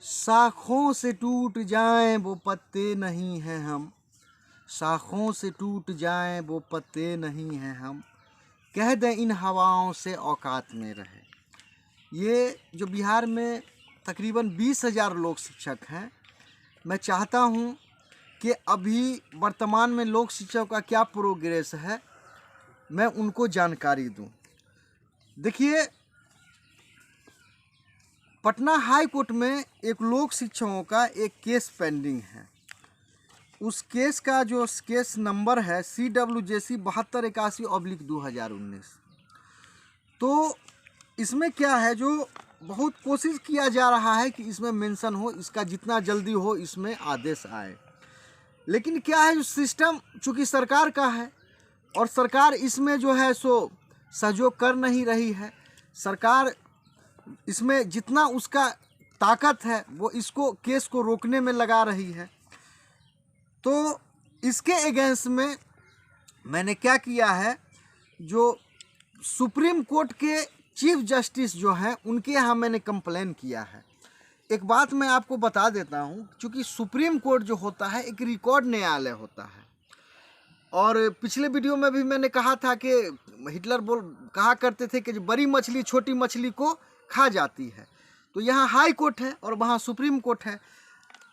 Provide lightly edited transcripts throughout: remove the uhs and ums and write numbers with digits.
शाखों से टूट जाएं वो पत्ते नहीं हैं हम, शाखों से टूट जाएं वो पत्ते नहीं हैं हम, कह दें इन हवाओं से औकात में रहे। ये जो बिहार में तकरीबन 20,000 लोक शिक्षक हैं, मैं चाहता हूँ कि अभी वर्तमान में लोक शिक्षक का क्या प्रोग्रेस है मैं उनको जानकारी दूँ। देखिए, पटना हाई कोर्ट में एक लोक शिक्षकों का एक केस पेंडिंग है। उस केस का जो केस नंबर है CWJC 7281/2019। तो इसमें क्या है, जो बहुत कोशिश किया जा रहा है कि इसमें मेंशन हो, इसका जितना जल्दी हो इसमें आदेश आए। लेकिन क्या है, जो सिस्टम चूँकि सरकार का है और सरकार इसमें जो है सो सहयोग कर नहीं रही है। सरकार इसमें जितना उसका ताकत है वो इसको केस को रोकने में लगा रही है। तो इसके अगेंस्ट में मैंने क्या किया है, जो सुप्रीम कोर्ट के चीफ जस्टिस जो हैं उनके यहाँ मैंने कंप्लेन किया है। एक बात मैं आपको बता देता हूँ, क्योंकि सुप्रीम कोर्ट जो होता है एक रिकॉर्ड न्यायालय होता है। और पिछले वीडियो में भी मैंने कहा था कि हिटलर कहा करते थे कि बड़ी मछली छोटी मछली को खा जाती है। तो यहाँ हाई कोर्ट है और वहाँ सुप्रीम कोर्ट है।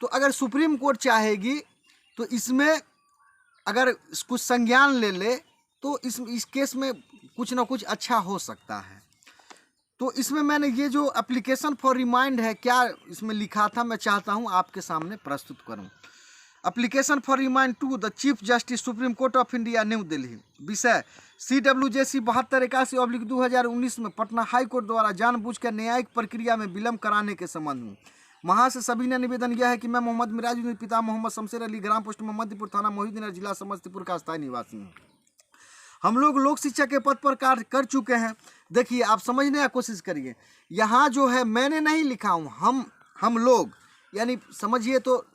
तो अगर सुप्रीम कोर्ट चाहेगी तो इसमें अगर कुछ संज्ञान ले ले तो इस केस में कुछ ना कुछ अच्छा हो सकता है। तो इसमें मैंने ये जो एप्लीकेशन फॉर रिमाइंड है, क्या इसमें लिखा था, मैं चाहता हूँ आपके सामने प्रस्तुत करूँ। Application for remind to the chief justice supreme court of India New Delhi. विषय CWJC 7281/2019 में पटना हाई कोर्ट द्वारा जानबूझकर न्यायिक प्रक्रिया में विलंब कराने के संबंध में वहाँ से सभी ने निवेदन यह है कि मैं मोहम्मद मिराजुद्दीन पिता मोहम्मद शमशेर अली, ग्राम पोस्ट मोहम्मदपुर, थाना मोहिउद्दीन, जिला समस्तीपुर का स्थायी निवासी हूँ। हम लोग लोक शिक्षक के पद पर कार्य कर चुके हैं। देखिए, आप समझने की कोशिश करिए, यहाँ जो है मैंने नहीं लिखा हूँ, हम लोग यानी समझिए तो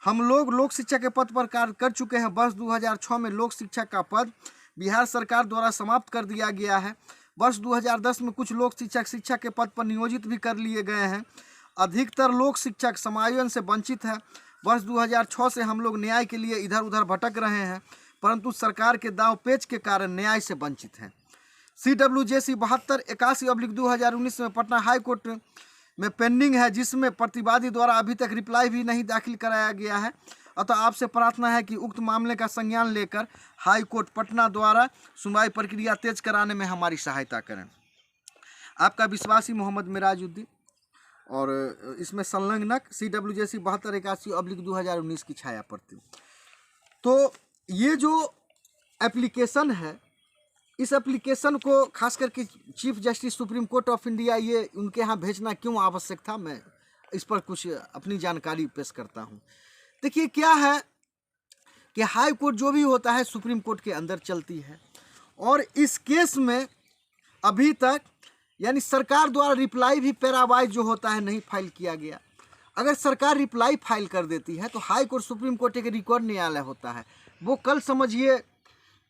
हम लोग लोक शिक्षक के पद पर कार्य कर चुके हैं। वर्ष 2006 में लोक शिक्षक का पद बिहार सरकार द्वारा समाप्त कर दिया गया है। वर्ष 2010 में कुछ लोक शिक्षक शिक्षा के पद पर नियोजित भी कर लिए गए हैं। अधिकतर लोक शिक्षक समायोजन से वंचित है। वर्ष 2006 से हम लोग न्याय के लिए इधर उधर भटक रहे हैं, परंतु सरकार के दाव पेच के कारण न्याय से वंचित हैं। CWJC 7281/2019 में पटना हाई कोर्ट में पेंडिंग है, जिसमें प्रतिवादी द्वारा अभी तक रिप्लाई भी नहीं दाखिल कराया गया है। अतः आपसे प्रार्थना है कि उक्त मामले का संज्ञान लेकर हाई कोर्ट पटना द्वारा सुनवाई प्रक्रिया तेज कराने में हमारी सहायता करें। आपका विश्वासी मोहम्मद मिराजुद्दीन। और इसमें संलग्नक CWJC 7281/2019 की छाया प्रति। तो ये जो एप्लीकेशन है, इस एप्लीकेशन को खास करके chief justice supreme court of India ये उनके यहाँ भेजना क्यों आवश्यक था, मैं इस पर कुछ अपनी जानकारी पेश करता हूँ। देखिए, क्या है कि हाई कोर्ट जो भी होता है सुप्रीम कोर्ट के अंदर चलती है, और इस केस में अभी तक यानी सरकार द्वारा रिप्लाई भी पैरावाइज जो होता है नहीं फाइल किया गया। अगर सरकार रिप्लाई फाइल कर देती है तो हाई कोर्ट सुप्रीम कोर्ट एक रिकॉर्ड न्यायालय होता है, वो कल समझिए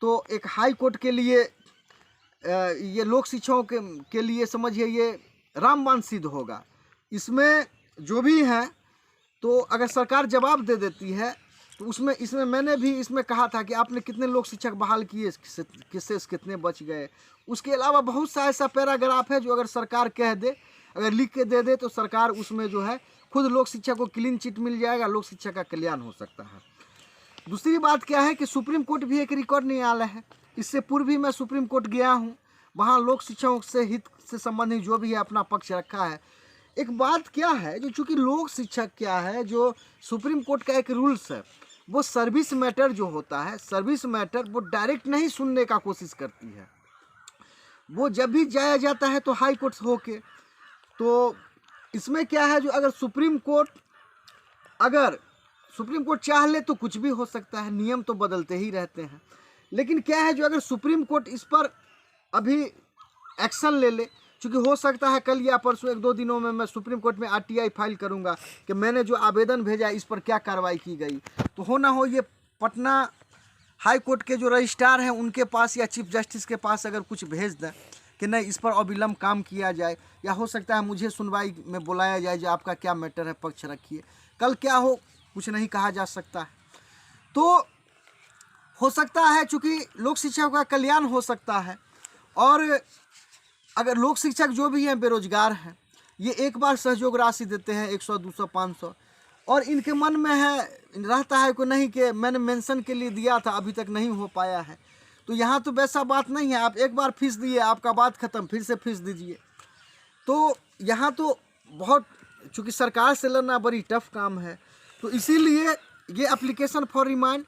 तो एक हाई कोर्ट के लिए ये लोक शिक्षकों के लिए समझिए ये रामबाण सिद्ध होगा। इसमें जो भी हैं, तो अगर सरकार जवाब दे देती है तो इसमें मैंने भी इसमें कहा था कि आपने कितने लोक शिक्षक बहाल किए, किससे कितने बच गए। उसके अलावा बहुत सा ऐसा पैराग्राफ है जो अगर सरकार कह दे, अगर लिख के दे दे तो सरकार उसमें जो है खुद लोक शिक्षक को क्लीन चिट मिल जाएगा, लोक शिक्षक का कल्याण हो सकता है। दूसरी बात क्या है कि सुप्रीम कोर्ट भी एक रिकॉर्ड न्यायालय है। इससे पूर्व भी मैं सुप्रीम कोर्ट गया हूँ, वहाँ लोक शिक्षकों से हित से संबंधित जो भी है अपना पक्ष रखा है। एक बात क्या है, जो चूँकि लोक शिक्षक क्या है, जो सुप्रीम कोर्ट का एक रूल्स है, वो सर्विस मैटर जो होता है, सर्विस मैटर वो डायरेक्ट नहीं सुनने का कोशिश करती है। वो जब भी जाया जाता है तो हाई कोर्ट होके, तो इसमें क्या है, जो अगर सुप्रीम कोर्ट चाह ले तो कुछ भी हो सकता है, नियम तो बदलते ही रहते हैं। लेकिन क्या है, जो अगर सुप्रीम कोर्ट इस पर अभी एक्शन ले ले, चूँकि हो सकता है कल या परसों 1-2 दिनों में मैं सुप्रीम कोर्ट में RTI फाइल करूंगा कि मैंने जो आवेदन भेजा इस पर क्या कार्रवाई की गई, तो हो ना हो ये पटना हाई कोर्ट के जो रजिस्ट्रार हैं उनके पास या चीफ जस्टिस के पास अगर कुछ भेज दें कि नहीं इस पर अविलंब काम किया जाए, या हो सकता है मुझे सुनवाई में बुलाया जाए जो आपका क्या मैटर है पक्ष रखिए। कल क्या हो कुछ नहीं कहा जा सकता है। तो हो सकता है चूँकि लोक शिक्षकों का कल्याण हो सकता है, और अगर लोक शिक्षक जो भी हैं बेरोजगार हैं, ये एक बार सहयोग राशि देते हैं 100 200 500, और इनके मन में है रहता है कि नहीं कि मैंने मेंशन के लिए दिया था अभी तक नहीं हो पाया है। तो यहाँ तो वैसा बात नहीं है, आप एक बार फीस दिए आपका बात ख़त्म, फिर से फीस दीजिए। तो यहाँ तो बहुत चूँकि सरकार से लड़ना बड़ी टफ काम है, तो इसीलिए ये एप्लीकेशन फॉर रिमांड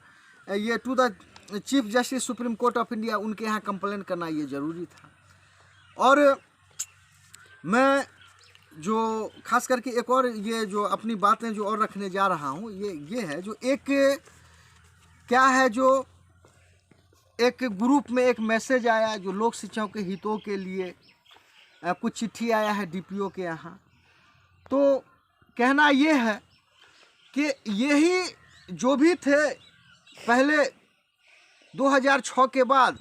ये to the chief justice supreme court of India, उनके यहाँ कंप्लेंट करना ये ज़रूरी था। और मैं जो खास करके एक और ये जो अपनी बातें जो और रखने जा रहा हूँ ये है जो एक क्या है, जो एक ग्रुप में एक मैसेज आया जो लोक शिक्षकों के हितों के लिए कुछ चिट्ठी आया है डीपीओ के यहाँ। तो कहना ये है कि यही जो भी थे पहले 2006 के बाद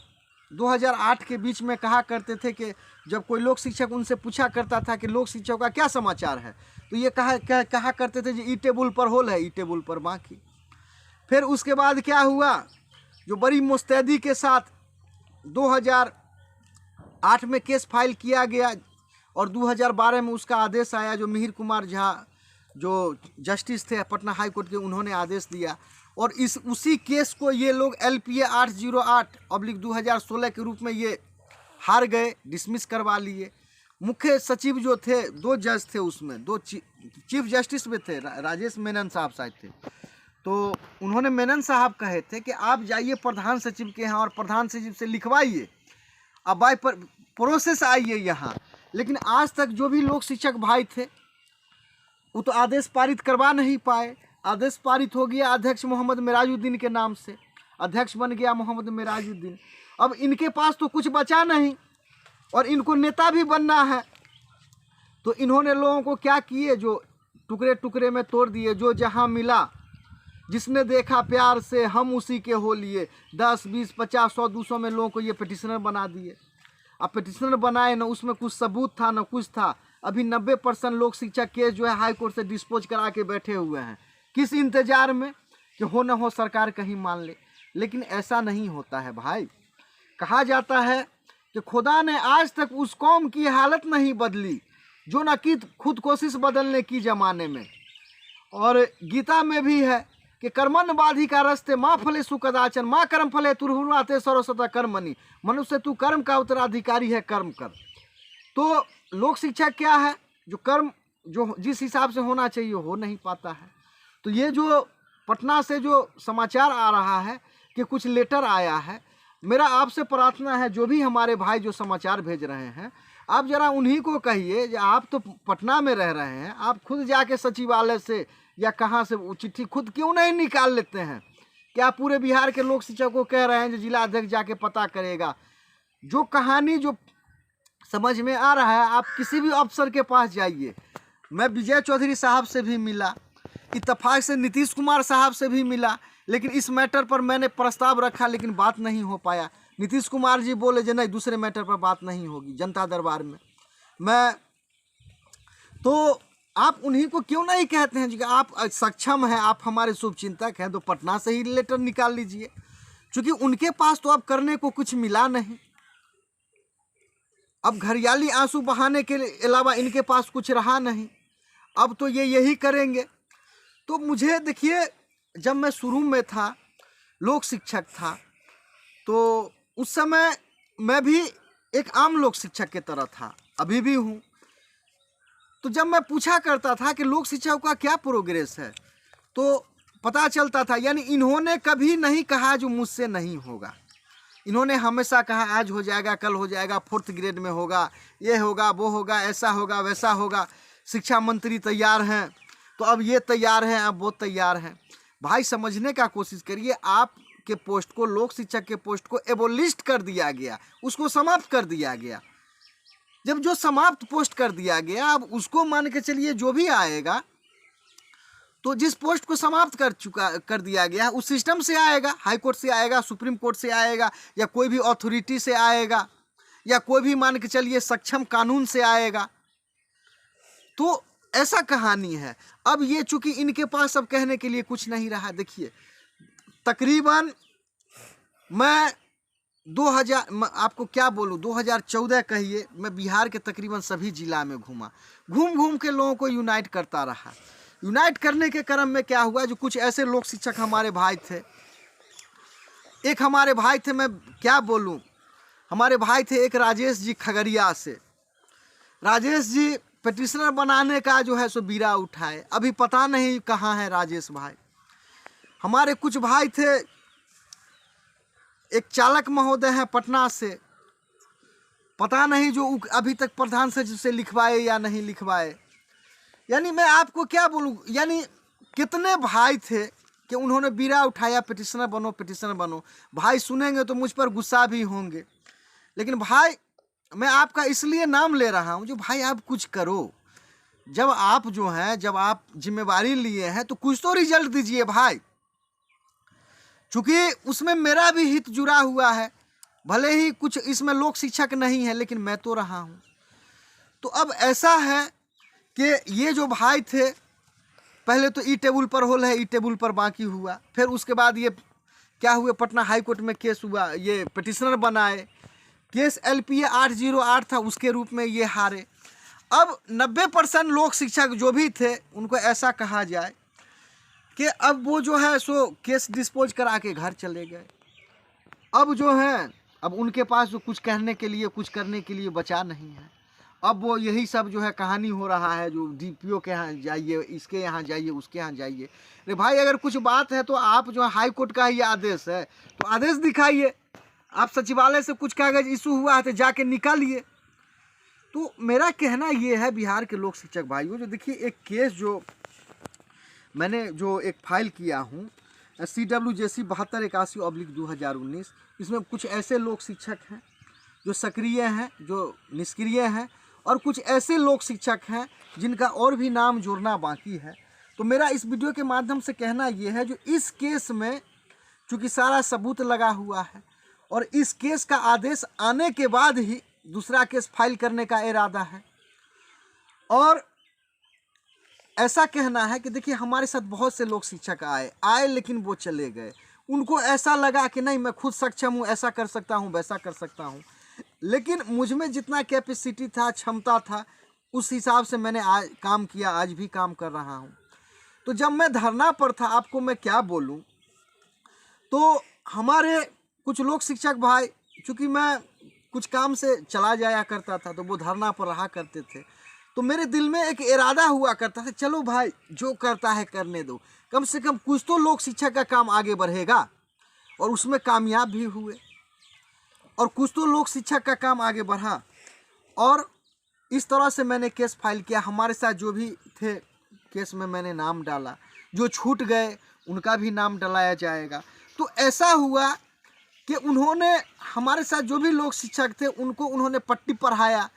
2008 के बीच में कहा करते थे कि जब कोई लोक शिक्षक उनसे पूछा करता था कि लोक शिक्षकों का क्या समाचार है, तो ये कहा करते थे कि ई टेबुल पर होल है, ई टेबुल पर बाकी। फिर उसके बाद क्या हुआ, जो बड़ी मुस्तैदी के साथ 2008 में केस फाइल किया गया और 2012 में उसका आदेश आया, जो मिहिर कुमार झा जो जस्टिस थे पटना हाई कोर्ट के, उन्होंने आदेश दिया, और उसी केस को ये लोग LPA 808/2016 के रूप में ये हार गए, डिसमिस करवा लिए। मुख्य सचिव जो थे 2 जज थे उसमें, 2 चीफ जस्टिस में थे, राजेश मेनन साहब शायद थे। तो उन्होंने मेनन साहब कहे थे कि आप जाइए प्रधान सचिव के यहाँ और प्रधान सचिव से लिखवाइए, अब बाय प्रोसेस आइए यहाँ। लेकिन आज तक जो भी लोक शिक्षक भाई थे वो तो आदेश पारित करवा नहीं पाए। आदेश पारित हो गया अध्यक्ष मोहम्मद मिराजुद्दीन के नाम से, अध्यक्ष बन गया मोहम्मद मिराजुद्दीन। अब इनके पास तो कुछ बचा नहीं और इनको नेता भी बनना है, तो इन्होंने लोगों को क्या किए, जो टुकड़े टुकड़े में तोड़ दिए। जो जहां मिला, जिसने देखा प्यार से हम उसी के हो लिए, 10 20 50 100 200 में लोगों को ये पिटिशनर बना दिए। अब पिटिशनर बनाए न उसमें कुछ सबूत था न कुछ था। अभी 90% लोक शिक्षा केस जो है हाई कोर्ट से डिस्पोज करा के बैठे हुए हैं, किस इंतजार में कि हो न हो सरकार कहीं मान ले। लेकिन ऐसा नहीं होता है भाई। कहा जाता है कि खुदा ने आज तक उस कौम की हालत नहीं बदली जो न की खुद कोशिश बदलने की जमाने में। और गीता में भी है कि कर्मन बाधी का रस्ते माँ फले सुकदाचन माँ कर्म फले तुरहुराते सर्वसता कर्मणि, मनुष्य तू कर्म का उत्तराधिकारी है, कर्म कर। तो लोक शिक्षा क्या है, जो कर्म जो जिस हिसाब से होना चाहिए हो नहीं पाता है। तो ये जो पटना से जो समाचार आ रहा है कि कुछ लेटर आया है, मेरा आपसे प्रार्थना है जो भी हमारे भाई जो समाचार भेज रहे हैं, आप जरा उन्हीं को कहिए कि आप तो पटना में रह रहे हैं, आप खुद जाके सचिवालय से या कहाँ से वो चिट्ठी खुद क्यों नहीं निकाल लेते हैं। क्या पूरे बिहार के लोक शिक्षक को कह रहे हैं जो जिला अध्यक्ष जाके पता करेगा। जो कहानी जो समझ में आ रहा है, आप किसी भी अफसर के पास जाइए। मैं विजय चौधरी साहब से भी मिला, इत्तेफाक से नीतीश कुमार साहब से भी मिला, लेकिन इस मैटर पर मैंने प्रस्ताव रखा लेकिन बात नहीं हो पाया। नीतीश कुमार जी बोले जो नहीं दूसरे मैटर पर बात नहीं होगी जनता दरबार में। मैं तो आप उन्हीं को क्यों नहीं कहते हैं कि आप सक्षम हैं, आप हमारे शुभचिंतक हैं, तो पटना से ही लेटर निकाल लीजिए। क्योंकि उनके पास तो अब करने को कुछ मिला नहीं। अब घरियाली आंसू बहाने के अलावा इनके पास कुछ रहा नहीं। अब तो ये यही करेंगे। तो मुझे देखिए, जब मैं शुरू में था, लोक शिक्षक था, तो उस समय मैं भी एक आम लोक शिक्षक की तरह था, अभी भी हूँ। तो जब मैं पूछा करता था कि लोक शिक्षकों का क्या प्रोग्रेस है, तो पता चलता था, यानी इन्होंने कभी नहीं कहा जो मुझसे नहीं होगा। इन्होंने हमेशा कहा आज हो जाएगा, कल हो जाएगा, 4th ग्रेड में होगा, ये होगा, वो होगा, ऐसा होगा, वैसा होगा। शिक्षा मंत्री तैयार हैं, तो अब ये तैयार हैं, अब वो तैयार हैं। भाई समझने का कोशिश करिए, आपके पोस्ट को, लोक शिक्षक के पोस्ट को एबोलिस्ट कर दिया गया, उसको समाप्त कर दिया गया। जब जो समाप्त पोस्ट कर दिया गया, अब उसको मान के चलिए जो भी आएगा, तो जिस पोस्ट को समाप्त कर दिया गया उस सिस्टम से आएगा, हाई कोर्ट से आएगा, सुप्रीम कोर्ट से आएगा, या कोई भी अथॉरिटी से आएगा, या कोई भी मान के चलिए सक्षम कानून से आएगा। तो ऐसा कहानी है। अब ये चूंकि इनके पास अब कहने के लिए कुछ नहीं रहा। देखिए तकरीबन मैं 2000 आपको क्या बोलूँ, 2014 कहिए, मैं बिहार के तकरीबन सभी जिला में घूमा, घूम घूम के लोगों को यूनाइट करता रहा। यूनाइट करने के क्रम में क्या हुआ, जो कुछ ऐसे लोक शिक्षक हमारे भाई थे, एक हमारे भाई थे, मैं क्या बोलूं, हमारे भाई थे एक राजेश जी खगड़िया से। राजेश जी पिटिशनर बनाने का जो है सो बीड़ा उठाए, अभी पता नहीं कहाँ है राजेश भाई। हमारे कुछ भाई थे, एक चालक महोदय हैं पटना से, पता नहीं जो अभी तक प्रधान सचिव से लिखवाए या नहीं लिखवाए। यानी मैं आपको क्या बोलूं, यानी कितने भाई थे कि उन्होंने बीड़ा उठाया पिटिशनर बनो पिटिशनर बनो। भाई सुनेंगे तो मुझ पर गुस्सा भी होंगे, लेकिन भाई मैं आपका इसलिए नाम ले रहा हूं जो भाई आप कुछ करो। जब आप जो हैं, जब आप जिम्मेवारी लिए हैं तो कुछ तो रिजल्ट दीजिए भाई। चूंकि उसमें मेरा भी हित जुड़ा हुआ है, भले ही कुछ इसमें लोक शिक्षक नहीं है लेकिन मैं तो रहा हूं। तो अब ऐसा है कि ये जो भाई थे, पहले तो ई टेबल पर होल है, ई टेबल पर बाकी हुआ, फिर उसके बाद ये क्या हुए, पटना हाई कोर्ट में केस हुआ, ये पिटिशनर बनाए, केस LPA 808 था, उसके रूप में ये हारे। अब 90% लोक शिक्षक जो भी थे उनको ऐसा कहा जाए कि अब वो जो है सो केस डिस्पोज करा के घर चले गए। अब जो है, अब उनके पास जो कुछ कहने के लिए, कुछ करने के लिए बचा नहीं है। अब वो यही सब जो है कहानी हो रहा है, जो DPO के यहाँ जाइए, इसके यहाँ जाइए, उसके यहाँ जाइए। अरे भाई अगर कुछ बात है तो आप जो हाई कोर्ट का ही आदेश है तो आदेश दिखाइए। आप सचिवालय से कुछ कागज इशू हुआ है तो जाके निकालिए। तो मेरा कहना ये है बिहार के लोक शिक्षक भाइयों, जो देखिए एक केस जो मैंने जो एक फाइल किया हूँ CWJC 7281/2019, इसमें कुछ ऐसे लोक शिक्षक हैं जो सक्रिय हैं, जो निष्क्रिय हैं, और कुछ ऐसे लोक शिक्षक हैं जिनका और भी नाम जोड़ना बाकी है। तो मेरा इस वीडियो के माध्यम से कहना यह है, जो इस केस में चूँकि सारा सबूत लगा हुआ है और इस केस का आदेश आने के बाद ही दूसरा केस फाइल करने का इरादा है। और ऐसा कहना है कि देखिए हमारे साथ बहुत से लोक शिक्षक आए लेकिन वो चले गए। उनको ऐसा लगा कि नहीं मैं खुद सक्षम हूँ, ऐसा कर सकता हूँ, वैसा कर सकता हूँ, लेकिन मुझ में जितना कैपेसिटी था, क्षमता था, उस हिसाब से मैंने आज काम किया, आज भी काम कर रहा हूँ। तो जब मैं धरना पर था, आपको मैं क्या बोलूँ, तो हमारे कुछ लोक शिक्षक भाई, चूँकि मैं कुछ काम से चला जाया करता था तो वो धरना पर रहा करते थे, तो मेरे दिल में एक इरादा हुआ करता था, चलो भाई जो करता है करने दो, कम से कम कुछ तो लोक शिक्षक का काम आगे बढ़ेगा। और उसमें कामयाब भी हुए और कुछ तो लोक शिक्षक का काम आगे बढ़ा। और इस तरह से मैंने केस फाइल किया। हमारे साथ जो भी थे केस में मैंने नाम डाला, जो छूट गए उनका भी नाम डलाया जाएगा। तो ऐसा हुआ कि उन्होंने हमारे साथ जो भी लोक शिक्षक थे उनको उन्होंने पट्टी पढ़ाया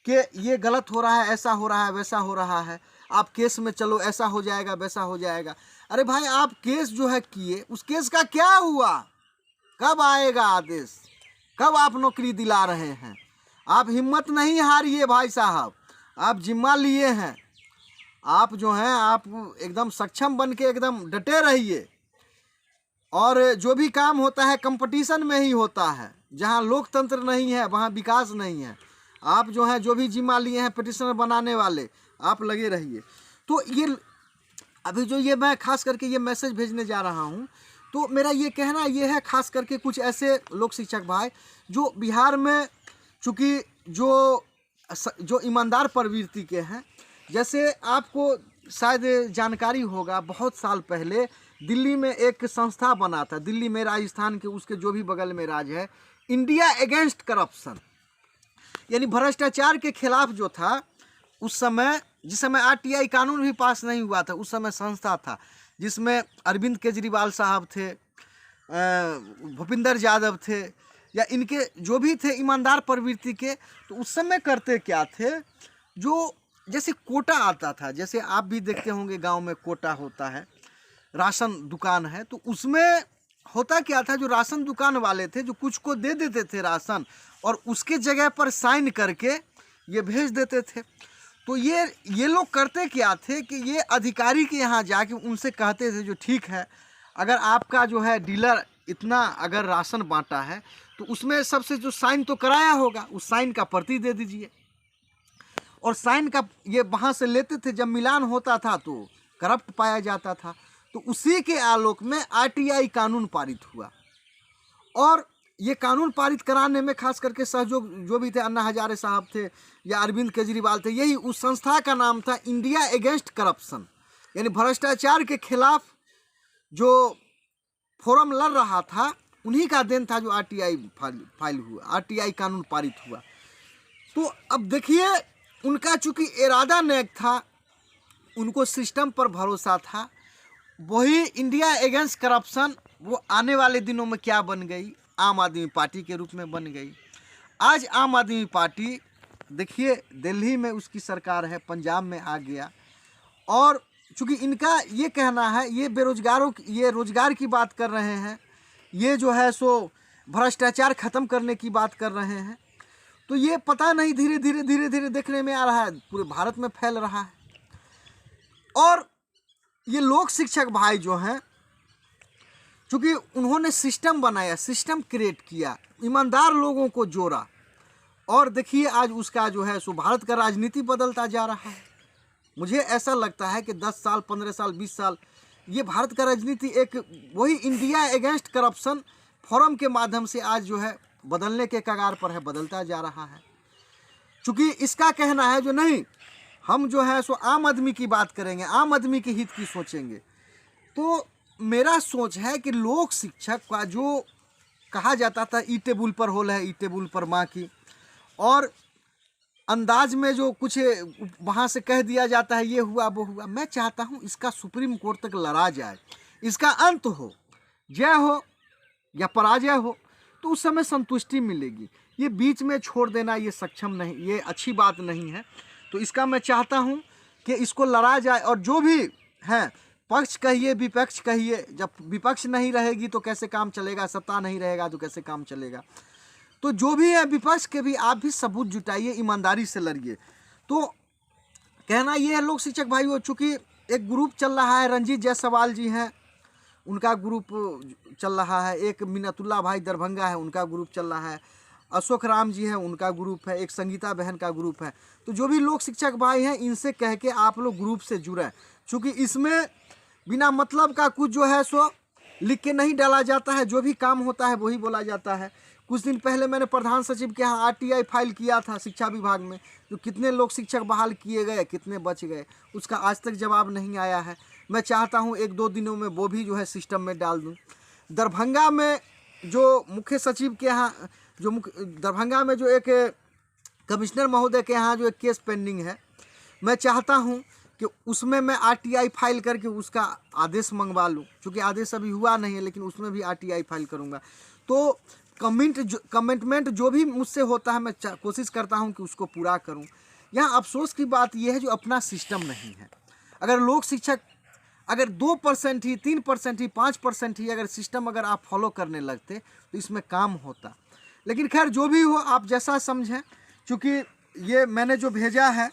कि ये गलत हो रहा है, ऐसा हो रहा है, वैसा हो रहा है, आप केस में चलो, ऐसा हो जाएगा, वैसा हो जाएगा। अरे भाई आप केस जो है किए, उस केस का क्या हुआ, कब आएगा आदेश, कब आप नौकरी दिला रहे हैं? आप हिम्मत नहीं हारिए भाई साहब, आप जिम्मा लिए हैं, आप जो हैं आप एकदम सक्षम बन के एकदम डटे रहिए। और जो भी काम होता है कंपटीशन में ही होता है, जहाँ लोकतंत्र नहीं है वहाँ विकास नहीं है। आप जो हैं, जो भी जिम्मा लिए हैं पिटिशनर बनाने वाले, आप लगे रहिए। तो ये अभी जो ये मैं खास करके ये मैसेज भेजने जा रहा हूँ, तो मेरा ये कहना ये है, खास करके कुछ ऐसे लोक शिक्षक भाई जो बिहार में चूँकि जो ईमानदार प्रवृत्ति के हैं। जैसे आपको शायद जानकारी होगा, बहुत साल पहले दिल्ली में एक संस्था बना था, दिल्ली में, राजस्थान के उसके जो भी बगल में राज है, इंडिया अगेंस्ट करप्शन, यानी भ्रष्टाचार के खिलाफ जो था उस समय, जिस समय RTI कानून भी पास नहीं हुआ था, उस समय संस्था था जिसमें अरविंद केजरीवाल साहब थे, भूपिंदर यादव थे, या इनके जो भी थे ईमानदार प्रवृत्ति के। तो उस समय करते क्या थे, जो जैसे कोटा आता था, जैसे आप भी देखते होंगे गांव में कोटा होता है, राशन दुकान है, तो उसमें होता क्या था, जो राशन दुकान वाले थे जो कुछ को दे देते थे राशन और उसके जगह पर साइन करके ये भेज देते थे। तो ये लोग करते क्या थे कि ये अधिकारी के यहाँ जाके उनसे कहते थे जो ठीक है, अगर आपका जो है डीलर इतना अगर राशन बांटा है तो उसमें सबसे जो साइन तो कराया होगा, उस साइन का प्रति दे दीजिए। और साइन का ये वहाँ से लेते थे, जब मिलान होता था तो करप्ट पाया जाता था। तो उसी के आलोक में आरटीआई कानून पारित हुआ और ये कानून पारित कराने में खास करके सहयोग जो भी थे, अन्ना हजारे साहब थे या अरविंद केजरीवाल थे। यही उस संस्था का नाम था इंडिया अगेंस्ट करप्शन, यानी भ्रष्टाचार के खिलाफ जो फोरम लड़ रहा था, उन्हीं का देन था जो आरटीआई फाइल हुआ, आरटीआई कानून पारित हुआ। तो अब देखिए, उनका चूंकि इरादा नेक था, उनको सिस्टम पर भरोसा था, वही इंडिया अगेंस्ट करप्शन वो आने वाले दिनों में क्या बन गई, आम आदमी पार्टी के रूप में बन गई। आज आम आदमी पार्टी देखिए दिल्ली में उसकी सरकार है, पंजाब में आ गया, और चूँकि इनका ये कहना है, ये बेरोजगारों ये रोजगार की बात कर रहे हैं, ये जो है सो भ्रष्टाचार खत्म करने की बात कर रहे हैं। तो ये पता नहीं धीरे धीरे देखने में आ रहा है, पूरे भारत में फैल रहा है। और ये लोक शिक्षक भाई जो हैं, चूँकि उन्होंने सिस्टम बनाया, सिस्टम क्रिएट किया, ईमानदार लोगों को जोड़ा, और देखिए आज उसका जो है सो भारत का राजनीति बदलता जा रहा है। मुझे ऐसा लगता है कि 10 साल 15 साल 20 साल ये भारत का राजनीति एक वही इंडिया अगेंस्ट करप्शन फोरम के माध्यम से आज जो है बदलने के कगार पर है, बदलता जा रहा है। चूँकि इसका कहना है जो नहीं, हम जो है सो आम आदमी की बात करेंगे, आम आदमी के हित की सोचेंगे। तो मेरा सोच है कि लोक शिक्षक का जो कहा जाता था ई टेबुल पर होल है, ई टेबुल पर माँ की, और अंदाज में जो कुछ वहाँ से कह दिया जाता है, ये हुआ वो हुआ, मैं चाहता हूँ इसका सुप्रीम कोर्ट तक लड़ा जाए, इसका अंत हो, जय हो या पराजय हो, तो उस समय संतुष्टि मिलेगी। ये बीच में छोड़ देना ये सक्षम नहीं, ये अच्छी बात नहीं है। तो इसका मैं चाहता हूँ कि इसको लड़ा जाए, और जो भी हैं, पक्ष कहिए विपक्ष कहिए, जब विपक्ष नहीं रहेगी तो कैसे काम चलेगा, सत्ता नहीं रहेगा तो कैसे काम चलेगा। तो जो भी है विपक्ष के भी आप भी सबूत जुटाइए, ईमानदारी से लड़िए। तो कहना ये है लोक शिक्षक भाइयों, चूँकि एक ग्रुप चल रहा है, रंजीत जायसवाल जी हैं, उनका ग्रुप चल रहा है, एक मिन्नतुल्लाह भाई दरभंगा है, उनका ग्रुप चल रहा है, अशोक राम जी हैं, उनका ग्रुप है, एक संगीता बहन का ग्रुप है। तो जो भी लोक शिक्षक भाई हैं, इनसे कह के आप लोग ग्रुप से जुड़ें, चूँकि इसमें बिना मतलब का कुछ जो है सो लिख के नहीं डाला जाता है, जो भी काम होता है वही बोला जाता है। कुछ दिन पहले मैंने प्रधान सचिव के यहाँ आरटीआई फाइल किया था शिक्षा विभाग में, जो कितने लोग शिक्षक बहाल किए गए, कितने बच गए, उसका आज तक जवाब नहीं आया है। मैं चाहता हूँ 1-2 दिनों में वो भी जो है सिस्टम में डाल दूँ। दरभंगा में जो मुख्य सचिव के यहाँ दरभंगा में जो एक कमिश्नर महोदय के यहाँ जो एक केस पेंडिंग है, मैं चाहता हूँ कि उसमें मैं आरटीआई फाइल करके उसका आदेश मंगवा लूँ, क्योंकि आदेश अभी हुआ नहीं है, लेकिन उसमें भी आरटीआई फाइल करूँगा। तो कमिटमेंट जो भी मुझसे होता है, मैं कोशिश करता हूँ कि उसको पूरा करूँ। यहाँ अफसोस की बात यह है जो अपना सिस्टम नहीं है। अगर लोक शिक्षक अगर 2% ही, 3% ही, 5% ही अगर सिस्टम अगर आप फॉलो करने लगते तो इसमें काम होता। लेकिन खैर जो भी हो, आप जैसा समझें, चूँकि ये मैंने जो भेजा है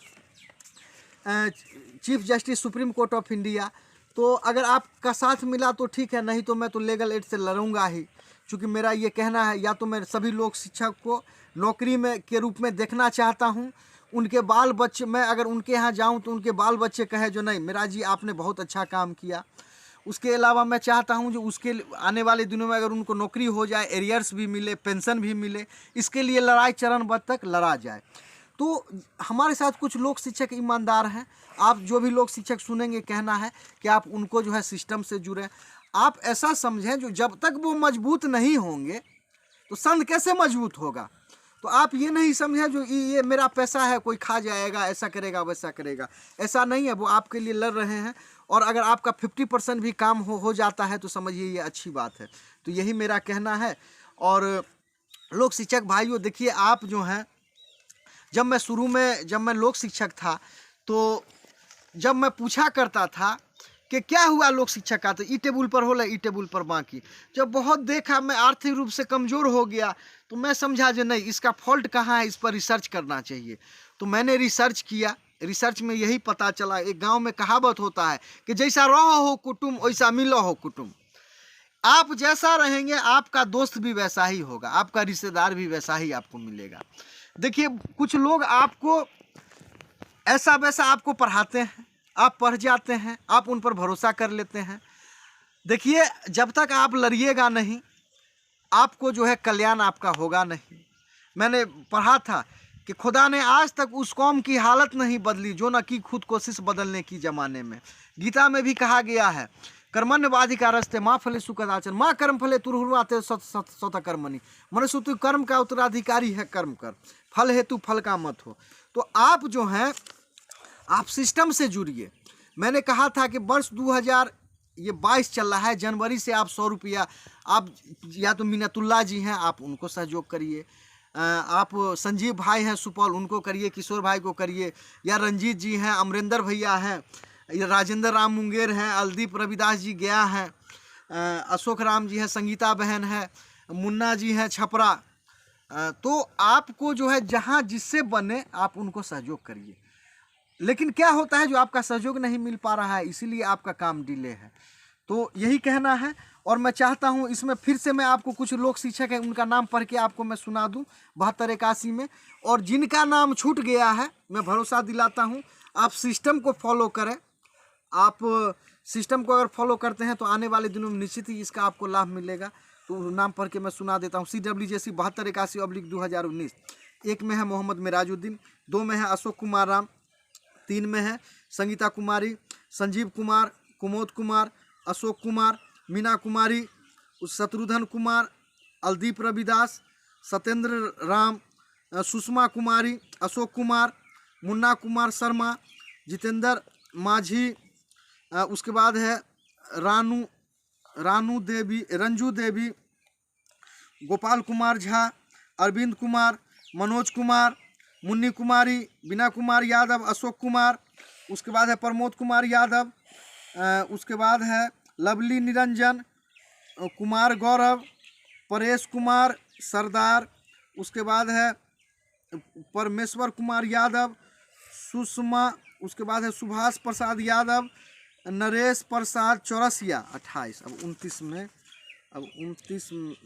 chief justice supreme court of India, तो अगर आपका साथ मिला तो ठीक है, नहीं तो मैं तो लीगल एड से लड़ूंगा ही। चूँकि मेरा ये कहना है, या तो मैं सभी लोग शिक्षक को नौकरी में के रूप में देखना चाहता हूँ, उनके बाल बच्चे, मैं अगर उनके यहाँ जाऊँ तो उनके बाल बच्चे कहे जो नहीं मेरा जी आपने बहुत अच्छा काम किया। उसके अलावा मैं चाहता हूँ जो उसके आने वाले दिनों में अगर उनको नौकरी हो जाए, एरियर्स भी मिले, पेंशन भी मिले, इसके लिए लड़ाई चरणबद्ध तक लड़ा जाए। तो हमारे साथ कुछ लोक शिक्षक ईमानदार हैं, आप जो भी लोक शिक्षक सुनेंगे, कहना है कि आप उनको जो है सिस्टम से जुड़ें। आप ऐसा समझें जो जब तक वो मजबूत नहीं होंगे तो संघ कैसे मजबूत होगा। तो आप ये नहीं समझें जो ये मेरा पैसा है कोई खा जाएगा, ऐसा करेगा वैसा करेगा, ऐसा नहीं है। वो आपके लिए लड़ रहे हैं, और अगर आपका 50% भी काम हो जाता है तो समझिए ये अच्छी बात है। तो यही मेरा कहना है। और लोक शिक्षक भाइयों देखिए, आप जो हैं, जब मैं शुरू में जब मैं लोक शिक्षक था तो जब मैं पूछा करता था कि क्या हुआ लोक शिक्षा का, तो ई टेबुल पर होला, ई टेबुल पर बाकी। जब बहुत देखा, मैं आर्थिक रूप से कमज़ोर हो गया, तो मैं समझा जो नहीं, इसका फॉल्ट कहाँ है, इस पर रिसर्च करना चाहिए। तो मैंने रिसर्च किया। रिसर्च में यही पता चला, एक गांव में कहावत होता है कि जैसा रहो हो कुटुम वैसा मिलो हो कुटुम। आप जैसा रहेंगे आपका दोस्त भी वैसा ही होगा, आपका रिश्तेदार भी वैसा ही आपको मिलेगा। देखिए, कुछ लोग आपको ऐसा वैसा आपको पढ़ाते हैं, आप पढ़ जाते हैं, आप उन पर भरोसा कर लेते हैं। देखिए, जब तक आप लड़िएगा नहीं, आपको जो है कल्याण आपका होगा नहीं। मैंने पढ़ा था कि खुदा ने आज तक उस कौम की हालत नहीं बदली जो न की खुद कोशिश बदलने की ज़माने में। गीता में भी कहा गया है, कर्मण्यवाधिका रस्ते माँ फले सुकदाचन माँ कर्म फले तुरहुआते स्वतः कर्मणि। मनुष्य तू कर्म का उत्तराधिकारी है, कर्म कर, फल हेतु फल का मत हो। तो आप जो हैं, आप सिस्टम से जुड़िए। मैंने कहा था कि वर्ष 2022 चल रहा है, जनवरी से आप 100 रुपया, आप या तो मिन्नतुल्लाह जी हैं, आप उनको सहयोग करिए, आप संजीव भाई हैं सुपौल, उनको करिए, किशोर भाई को करिए, या रंजीत जी हैं, अमरेंद्र भैया हैं, या राजेंद्र राम मुंगेर हैं, अलदीप रविदास जी गया हैं, अशोक राम जी हैं, संगीता बहन है, मुन्ना जी हैं छपरा। तो आपको जो है जहाँ जिससे बने आप उनको सहयोग करिए। लेकिन क्या होता है, जो आपका सहयोग नहीं मिल पा रहा है, इसीलिए आपका काम डिले है। तो यही कहना है। और मैं चाहता हूं इसमें फिर से मैं आपको कुछ लोक शिक्षक हैं उनका नाम पढ़ के आपको मैं सुना दूं 7281 में। और जिनका नाम छूट गया है, मैं भरोसा दिलाता हूं आप सिस्टम को फॉलो करें। आप सिस्टम को अगर फॉलो करते हैं तो आने वाले दिनों में निश्चित ही इसका आपको लाभ मिलेगा। तो नाम पढ़ के मैं सुना देता हूँ। CWJC 7281/2019। 1 में है मोहम्मद मिराजुद्दीन, 2 में है अशोक कुमार राम, 3 में है संगीता कुमारी, संजीव कुमार, कुमोद कुमार, अशोक कुमार, मीना कुमारी, शत्रुघ्न कुमार, अलदीप रविदास, सत्येंद्र राम, सुषमा कुमारी, अशोक कुमार, मुन्ना कुमार शर्मा, जितेंद्र माझी, उसके बाद है रंजू देवी, गोपाल कुमार झा, अरविंद कुमार, मनोज कुमार, मुन्नी कुमारी, बीना कुमार यादव, अशोक कुमार, उसके बाद है प्रमोद कुमार यादव, उसके बाद है लवली निरंजन, कुमार गौरव, परेश कुमार सरदार, उसके बाद है परमेश्वर कुमार यादव, सुषमा, उसके बाद है सुभाष प्रसाद यादव, नरेश प्रसाद चौरसिया 28। अब 29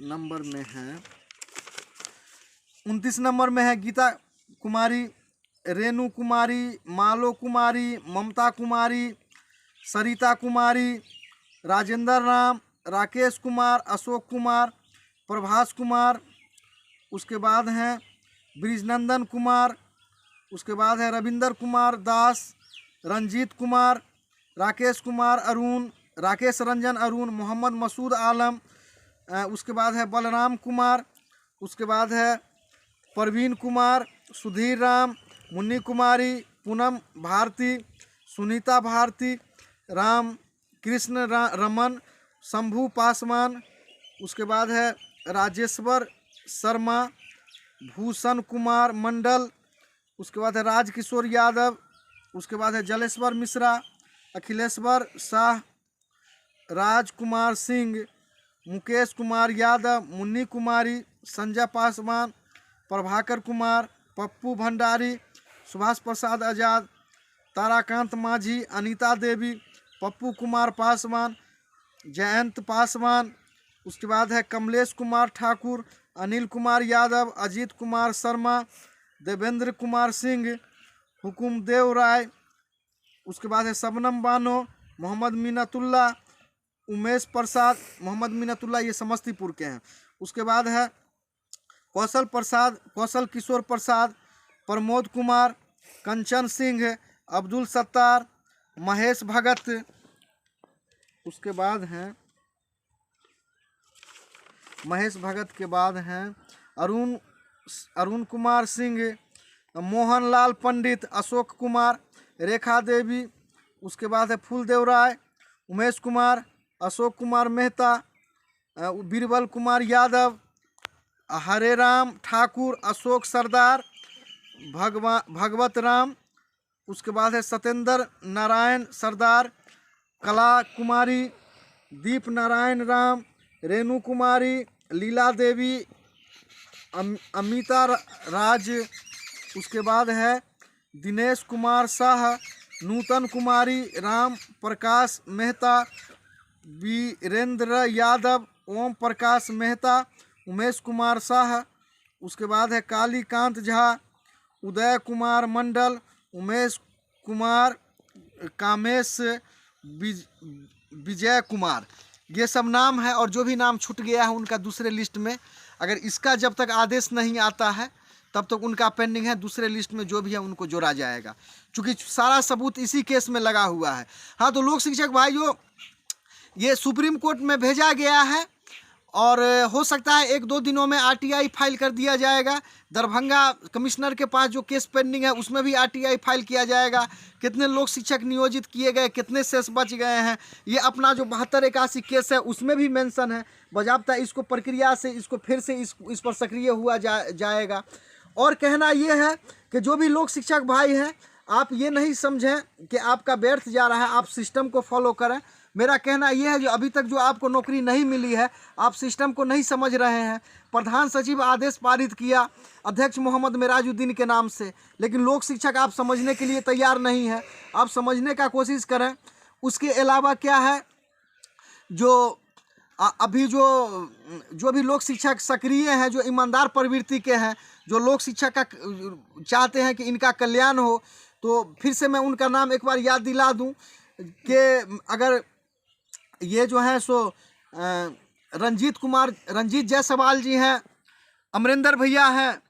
नंबर में है, 29 नंबर में है गीता कुमारी, रेणु कुमारी, मालो कुमारी, ममता कुमारी, सरिता कुमारी, राजेंद्र राम, राकेश कुमार, अशोक कुमार, प्रभास कुमार, उसके बाद हैं ब्रिजनंदन कुमार, उसके बाद है रविंदर कुमार दास, रंजीत कुमार, राकेश कुमार अरुण, राकेश रंजन अरुण, मोहम्मद मसूद आलम, उसके बाद है बलराम कुमार, उसके बाद है परवीन कुमार, सुधीर राम, मुन्नी कुमारी, पूनम भारती, सुनीता भारती, राम कृष्ण रमन, शंभू पासवान, उसके बाद है राजेश्वर शर्मा, भूषण कुमार मंडल, उसके बाद है राजकिशोर यादव, उसके बाद है जलेश्वर मिश्रा, अखिलेश्वर शाह, राजकुमार सिंह, मुकेश कुमार यादव, मुन्नी कुमारी, संजय पासवान, प्रभाकर कुमार, पप्पू भंडारी, सुभाष प्रसाद आजाद, ताराकांत माझी, अनीता देवी, पप्पू कुमार पासवान, जयंत पासवान, उसके बाद है कमलेश कुमार ठाकुर, अनिल कुमार यादव, अजीत कुमार शर्मा, देवेंद्र कुमार सिंह, हुकुमदेव राय, उसके बाद है शबनम बानो, मोहम्मद मिन्नतुल्लाह, उमेश प्रसाद, मोहम्मद मिन्नतुल्लाह ये समस्तीपुर के हैं। उसके बाद है कौशल किशोर प्रसाद, प्रमोद कुमार, कंचन सिंह, अब्दुल सत्तार, महेश भगत। उसके बाद हैं महेश भगत के बाद हैं अरुण कुमार सिंह, मोहनलाल पंडित, अशोक कुमार, रेखा देवी, उसके बाद है फूलदेव राय, उमेश कुमार, अशोक कुमार मेहता, बीरबल कुमार यादव, हरे राम ठाकुर, अशोक सरदार, भगवत राम, उसके बाद है सत्येंद्र नारायण सरदार, कला कुमारी, दीप नारायण राम, रेणु कुमारी, लीला देवी, अमिता राज, उसके बाद है दिनेश कुमार शाह, नूतन कुमारी, राम प्रकाश मेहता, वीरेंद्र यादव, ओम प्रकाश मेहता, उमेश कुमार शाह, उसके बाद है कालीकांत झा, उदय कुमार मंडल, उमेश कुमार, कामेश, विजय कुमार। ये सब नाम है, और जो भी नाम छूट गया है उनका दूसरे लिस्ट में, अगर इसका जब तक आदेश नहीं आता है तब तक उनका पेंडिंग है, दूसरे लिस्ट में जो भी है उनको जोड़ा जाएगा, क्योंकि सारा सबूत इसी केस में लगा हुआ है। हाँ, तो लोक शिक्षक भाइयों, ये सुप्रीम कोर्ट में भेजा गया है और हो सकता है 1-2 दिनों में आरटीआई फाइल कर दिया जाएगा। दरभंगा कमिश्नर के पास जो केस पेंडिंग है उसमें भी आरटीआई फाइल किया जाएगा। कितने लोक शिक्षक नियोजित किए गए, कितने शेष बच गए हैं, ये अपना जो 7281 केस है उसमें भी मेंशन है। बजाबता इसको प्रक्रिया से इसको फिर से इस पर सक्रिय हुआ जाएगा। और कहना ये है कि जो भी लोक शिक्षक भाई हैं, आप ये नहीं समझें कि आपका व्यर्थ जा रहा है, आप सिस्टम को फॉलो करें। मेरा कहना यह है, जो अभी तक जो आपको नौकरी नहीं मिली है, आप सिस्टम को नहीं समझ रहे हैं। प्रधान सचिव आदेश पारित किया अध्यक्ष मोहम्मद मेराजुद्दीन के नाम से, लेकिन लोक शिक्षक आप समझने के लिए तैयार नहीं है। आप समझने का कोशिश करें। उसके अलावा क्या है, जो अभी जो भी लोक शिक्षक सक्रिय हैं, जो ईमानदार प्रवृत्ति के हैं, जो लोक शिक्षक का चाहते हैं कि इनका कल्याण हो, तो फिर से मैं उनका नाम एक बार याद दिला दूं कि अगर ये जो है सो रंजीत जायसवाल जी हैं, अमरिंदर भैया हैं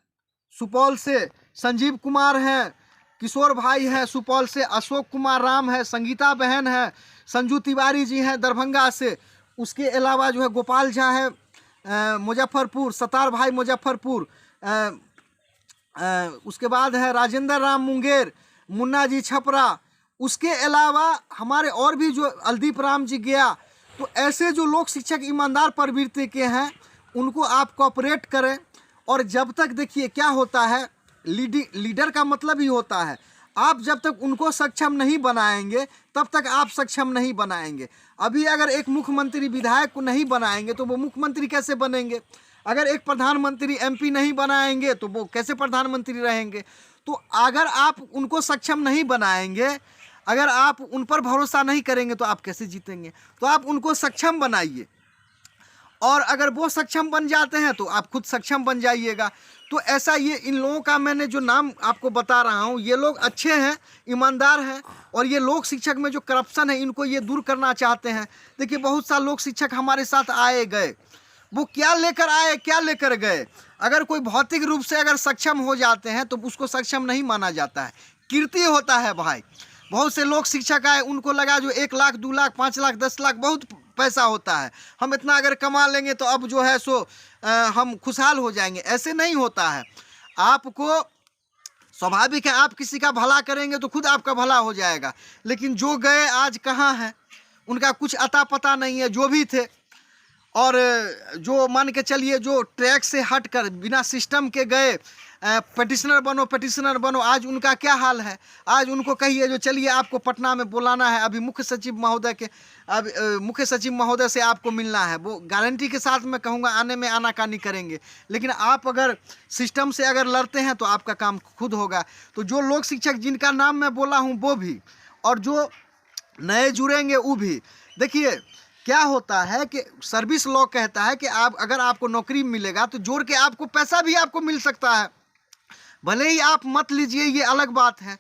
सुपौल से, संजीव कुमार हैं, किशोर भाई हैं सुपौल से, अशोक कुमार राम है, संगीता बहन है, संजू तिवारी जी हैं दरभंगा से। उसके अलावा जो है गोपाल झा है मुजफ्फरपुर, सतार भाई मुजफ्फरपुर, उसके बाद है राजेंद्र राम मुंगेर, मुन्ना जी छपरा। उसके अलावा हमारे और भी जो अलदीप राम जी गया। तो ऐसे जो लोक शिक्षक ईमानदार प्रवृत्ति के हैं उनको आप कोऑपरेट करें। और जब तक देखिए क्या होता है, लीडर का मतलब ही होता है, आप जब तक उनको सक्षम नहीं बनाएंगे तब तक आप सक्षम नहीं बनाएंगे। अभी अगर एक मुख्यमंत्री विधायक को नहीं बनाएंगे तो वो मुख्यमंत्री कैसे बनेंगे? अगर एक प्रधानमंत्री एमपी नहीं बनाएंगे तो वो कैसे प्रधानमंत्री रहेंगे? तो अगर आप उनको सक्षम नहीं बनाएंगे, अगर आप उन पर भरोसा नहीं करेंगे तो आप कैसे जीतेंगे? तो आप उनको सक्षम बनाइए, और अगर वो सक्षम बन जाते हैं तो आप खुद सक्षम बन जाइएगा। तो ऐसा ये इन लोगों का मैंने जो नाम आपको बता रहा हूँ, ये लोग अच्छे हैं, ईमानदार हैं, और ये लोक शिक्षक में जो करप्शन है इनको ये दूर करना चाहते हैं। देखिए बहुत सा लोक शिक्षक हमारे साथ आए गए, वो क्या लेकर आए क्या लेकर गए। अगर कोई भौतिक रूप से अगर सक्षम हो जाते हैं तो उसको सक्षम नहीं माना जाता है, कीर्ति होता है भाई। बहुत से लोग शिक्षक आए, उनको लगा जो 1 लाख 2 लाख 5 लाख 10 लाख बहुत पैसा होता है, हम इतना अगर कमा लेंगे तो अब जो है सो हम खुशहाल हो जाएंगे। ऐसे नहीं होता है। आपको स्वाभाविक है, आप किसी का भला करेंगे तो खुद आपका भला हो जाएगा। लेकिन जो गए आज कहाँ हैं, उनका कुछ अता पता नहीं है, जो भी थे। और जो मान के चलिए जो ट्रैक से हट कर बिना सिस्टम के गए, पेटिशनर बनो, आज उनका क्या हाल है? आज उनको कहिए जो चलिए आपको पटना में बुलाना है, अभी मुख्य सचिव महोदय से आपको मिलना है, वो गारंटी के साथ मैं कहूँगा आने में आनाकानी करेंगे। लेकिन आप अगर सिस्टम से अगर लड़ते हैं तो आपका काम खुद होगा। तो जो लोक शिक्षक जिनका नाम मैं बोला हूँ वो भी, और जो नए जुड़ेंगे वो भी। देखिए क्या होता है कि सर्विस लॉ कहता है कि आप अगर आपको नौकरी मिलेगा तो जोड़ के आपको पैसा भी आपको मिल सकता है, भले ही आप मत लीजिए, ये अलग बात है।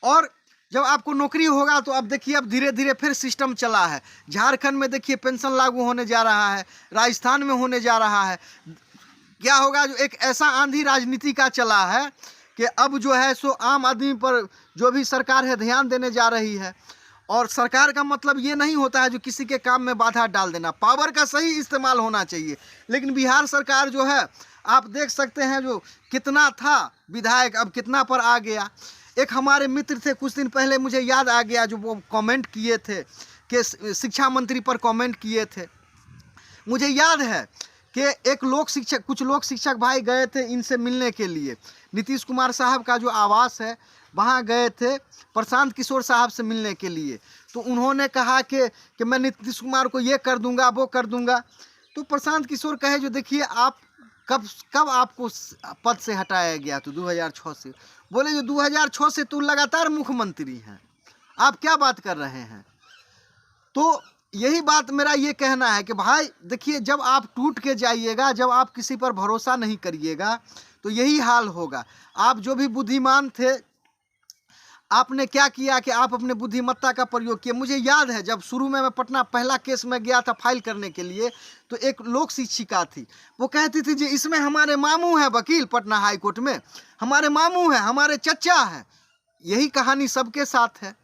और जब आपको नौकरी होगा तो अब देखिए अब धीरे धीरे फिर सिस्टम चला है। झारखंड में देखिए पेंशन लागू होने जा रहा है, राजस्थान में होने जा रहा है। क्या होगा, जो एक ऐसा आंधी राजनीति का चला है कि अब जो है सो आम आदमी पर जो भी सरकार है ध्यान देने जा रही है। और सरकार का मतलब ये नहीं होता है जो किसी के काम में बाधा डाल देना, पावर का सही इस्तेमाल होना चाहिए। लेकिन बिहार सरकार जो है आप देख सकते हैं, जो कितना था विधायक अब कितना पर आ गया। एक हमारे मित्र थे कुछ दिन पहले, मुझे याद आ गया, जो वो कमेंट किए थे कि शिक्षा मंत्री पर कमेंट किए थे। मुझे याद है कि कुछ लोक शिक्षक भाई गए थे इनसे मिलने के लिए। नीतीश कुमार साहब का जो आवास है वहाँ गए थे प्रशांत किशोर साहब से मिलने के लिए। तो उन्होंने कहा कि मैं नीतीश कुमार को ये कर दूंगा, वो कर दूंगा। तो प्रशांत किशोर कहे जो देखिए आप कब आपको पद से हटाया गया? तो 2006 से। बोले जो 2006 से तो लगातार मुख्यमंत्री हैं, आप क्या बात कर रहे हैं? तो यही बात मेरा ये कहना है कि भाई देखिए, जब आप टूट के जाइएगा, जब आप किसी पर भरोसा नहीं करिएगा तो यही हाल होगा। आप जो भी बुद्धिमान थे, आपने क्या किया कि आप अपने बुद्धिमत्ता का प्रयोग किए। मुझे याद है जब शुरू में मैं पटना पहला केस में गया था फाइल करने के लिए, तो एक लोक शिक्षिका थी, वो कहती थी जी इसमें हमारे मामू हैं वकील पटना हाई कोर्ट में, हमारे मामू हैं, हमारे चचा हैं। यही कहानी सबके साथ है।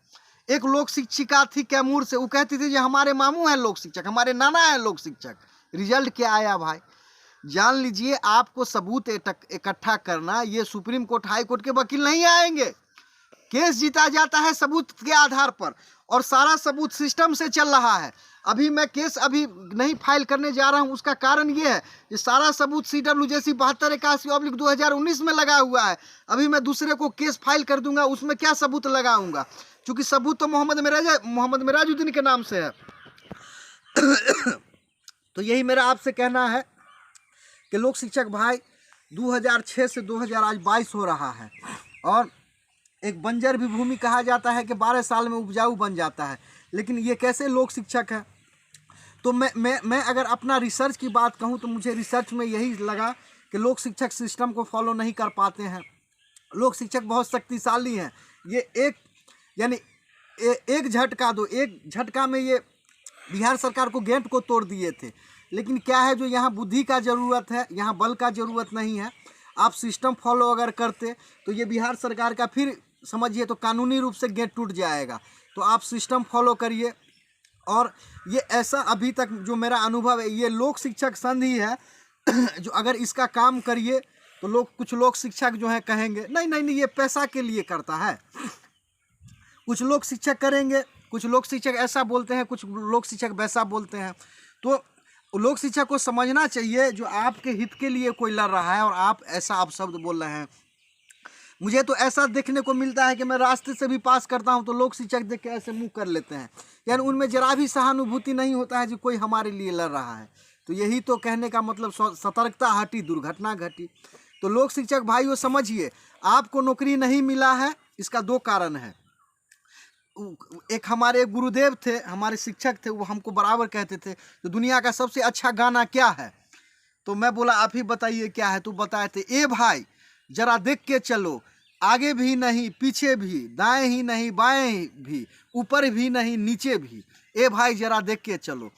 एक लोक शिक्षिका थी कैमूर से, वो कहती थी जी हमारे मामू हैं लोक शिक्षक, हमारे नाना हैं लोक शिक्षक। रिजल्ट क्या आया भाई? जान लीजिए, आपको सबूत इकट्ठा करना, ये सुप्रीम कोर्ट हाई कोर्ट के वकील नहीं आएंगे। केस जीता जाता है सबूत के आधार पर, और सारा सबूत सिस्टम से चल रहा है। अभी मैं केस अभी नहीं फाइल करने जा रहा हूं, उसका कारण ये है कि सारा सबूत CWJC 7281/2019 में लगा हुआ है। अभी मैं दूसरे को केस फाइल कर दूंगा, उसमें क्या सबूत लगाऊंगा? क्योंकि सबूत तो मोहम्मद मिराजुद्दीन के नाम से है। तो यही मेरा आपसे कहना है कि लोक शिक्षक भाई 2006 से 2022 हो रहा है, और एक बंजर भी भूमि कहा जाता है कि 12 साल में उपजाऊ बन जाता है। लेकिन ये कैसे लोक शिक्षक है? तो मैं अगर अपना रिसर्च की बात कहूँ तो मुझे रिसर्च में यही लगा कि लोक शिक्षक सिस्टम को फॉलो नहीं कर पाते हैं। लोक शिक्षक बहुत शक्तिशाली हैं। ये एक झटका में ये बिहार सरकार को गेंट को तोड़ दिए थे। लेकिन क्या है, जो यहाँ बुद्धि का ज़रूरत है, यहाँ बल का ज़रूरत नहीं है। आप सिस्टम फॉलो अगर करते तो ये बिहार सरकार का फिर समझिए तो कानूनी रूप से गेट टूट जाएगा। तो आप सिस्टम फॉलो करिए। और ये ऐसा अभी तक जो मेरा अनुभव है, ये लोक शिक्षक संघ ही है जो अगर इसका काम करिए तो कुछ लोक शिक्षक जो है कहेंगे नहीं ये पैसा के लिए करता है। कुछ लोक शिक्षक करेंगे, कुछ लोक शिक्षक ऐसा बोलते हैं, कुछ लोक शिक्षक वैसा बोलते हैं। तो लोक शिक्षक को समझना चाहिए जो आपके हित के लिए कोई लड़ रहा है और आप ऐसा अपशब्द बोल रहे हैं। मुझे तो ऐसा देखने को मिलता है कि मैं रास्ते से भी पास करता हूं तो लोक शिक्षक देख के ऐसे मुंह कर लेते हैं, यानी उनमें जरा भी सहानुभूति नहीं होता है जो कोई हमारे लिए लड़ रहा है। तो यही तो कहने का मतलब, सतर्कता हटी दुर्घटना घटी। तो लोक शिक्षक भाइयों समझिए, आपको नौकरी नहीं मिला है, इसका 2 कारण है। एक हमारे गुरुदेव थे, हमारे शिक्षक थे, वो हमको बराबर कहते थे तो दुनिया का सबसे अच्छा गाना क्या है? तो मैं बोला आप ही बताइए क्या है। तो बताए थे, ए भाई जरा देख के चलो, आगे भी नहीं पीछे भी, दाएं ही नहीं बाएं भी, ऊपर भी नहीं नीचे भी, ए भाई जरा देख के चलो।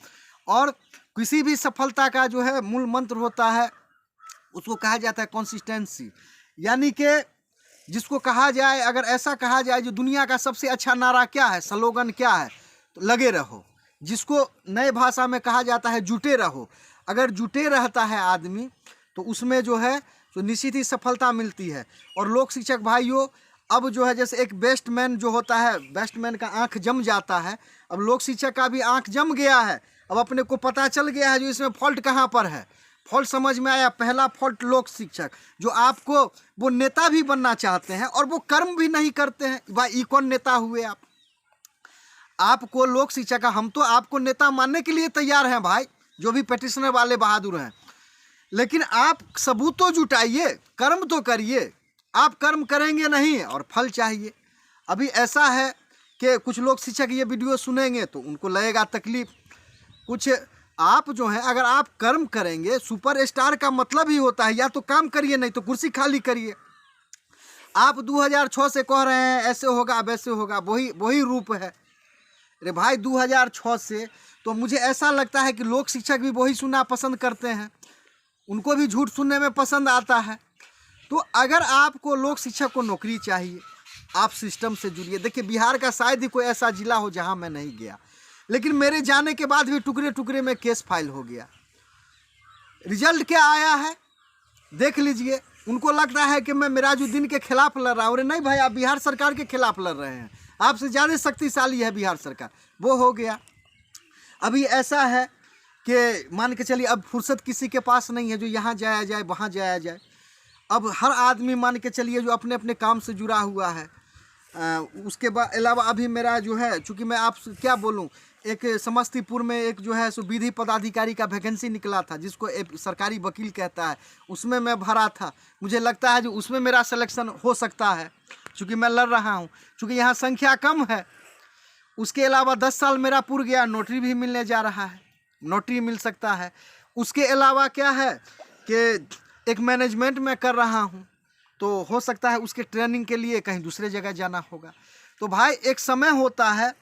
और किसी भी सफलता का जो है मूल मंत्र होता है, उसको कहा जाता है कंसिस्टेंसी। यानी कि जिसको कहा जाए, अगर ऐसा कहा जाए जो दुनिया का सबसे अच्छा नारा क्या है, स्लोगन क्या है, तो लगे रहो। जिसको नए भाषा में कहा जाता है जुटे रहो। अगर जुटे रहता है आदमी तो उसमें जो है तो निश्चित ही सफलता मिलती है। और लोक शिक्षक भाइयों, अब जो है जैसे एक बेस्टमैन जो होता है, बेस्टमैन का आंख जम जाता है, अब लोक शिक्षक का भी आंख जम गया है। अब अपने को पता चल गया है जो इसमें फॉल्ट कहाँ पर है। फॉल्ट समझ में आया। पहला फॉल्ट लोक शिक्षक, जो आपको वो नेता भी बनना चाहते हैं और वो कर्म भी नहीं करते हैं। भाई ये कौन नेता हुए आप? आपको लोक शिक्षक, हम तो आपको नेता मानने के लिए तैयार हैं भाई, जो भी पिटिशनर वाले बहादुर हैं। लेकिन आप सबूत तो जुटाइए, कर्म तो करिए। आप कर्म करेंगे नहीं और फल चाहिए। अभी ऐसा है कि कुछ लोग शिक्षक ये वीडियो सुनेंगे तो उनको लगेगा तकलीफ। कुछ आप जो हैं, अगर आप कर्म करेंगे, सुपरस्टार का मतलब ही होता है या तो काम करिए नहीं तो कुर्सी खाली करिए। आप 2006 से कह रहे हैं ऐसे होगा वैसे होगा, वही रूप है। अरे भाई 2006 से तो मुझे ऐसा लगता है कि लोक शिक्षक भी वही सुनना पसंद करते हैं, उनको भी झूठ सुनने में पसंद आता है। तो अगर आपको लोक शिक्षक को नौकरी चाहिए, आप सिस्टम से जुड़िए। देखिए बिहार का शायद ही कोई ऐसा जिला हो जहां मैं नहीं गया, लेकिन मेरे जाने के बाद भी टुकड़े टुकड़े में केस फाइल हो गया। रिजल्ट क्या आया है देख लीजिए। उनको लगता है कि मैं मिराजुद्दीन के खिलाफ लड़ रहा हूँ। अरे नहीं भाई, आप बिहार सरकार के खिलाफ लड़ रहे हैं, आपसे ज़्यादा शक्तिशाली है बिहार सरकार। वो हो गया। अभी ऐसा है कि मान के चलिए अब फुर्सत किसी के पास नहीं है जो यहाँ जाया जाए वहाँ जाया जाए। अब हर आदमी मान के चलिए जो अपने अपने काम से जुड़ा हुआ है। उसके अलावा अभी मेरा जो है, चूँकि मैं आप क्या बोलूँ, एक समस्तीपुर में एक जो है सो विधि पदाधिकारी का वैकेंसी निकला था, जिसको एक सरकारी वकील कहता है, उसमें मैं भरा था। मुझे लगता है जो उसमें मेरा सिलेक्शन हो सकता है, चूँकि मैं लड़ रहा हूँ, चूँकि यहाँ संख्या कम है। उसके अलावा 10 साल मेरा पूरा गया, नौकरी भी मिलने जा रहा है, नौकरी मिल सकता है। उसके अलावा क्या है कि एक मैनेजमेंट में कर रहा हूँ, तो हो सकता है उसके ट्रेनिंग के लिए कहीं दूसरे जगह जाना होगा। तो भाई एक समय होता है,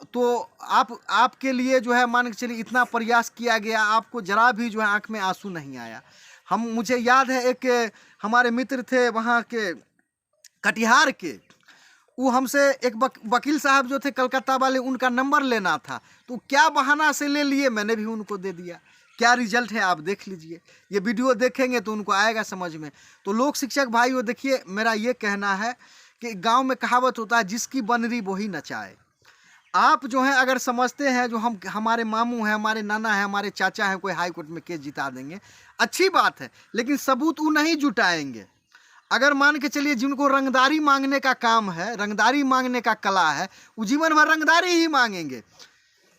तो आपके लिए जो है मान के चलिए इतना प्रयास किया गया, आपको जरा भी जो है आँख में आंसू नहीं आया। मुझे याद है एक हमारे मित्र थे वहाँ के कटिहार के, वो हमसे एक वकील साहब जो थे कलकत्ता वाले, उनका नंबर लेना था, तो क्या बहाना से ले लिए, मैंने भी उनको दे दिया। क्या रिजल्ट है आप देख लीजिए, ये वीडियो देखेंगे तो उनको आएगा समझ में। तो लोक शिक्षक भाइयों देखिए, मेरा ये कहना है कि गांव में कहावत होता है, जिसकी बनरी वही नचाए। आप जो हैं अगर समझते हैं जो हमारे मामू हैं, हमारे नाना हैं, हमारे चाचा हैं, कोई हाई कोर्ट में केस जिता देंगे, अच्छी बात है, लेकिन सबूत वो नहीं जुटाएंगे। अगर मान के चलिए जिनको रंगदारी मांगने का काम है, रंगदारी मांगने का कला है, वो जीवन भर रंगदारी ही मांगेंगे।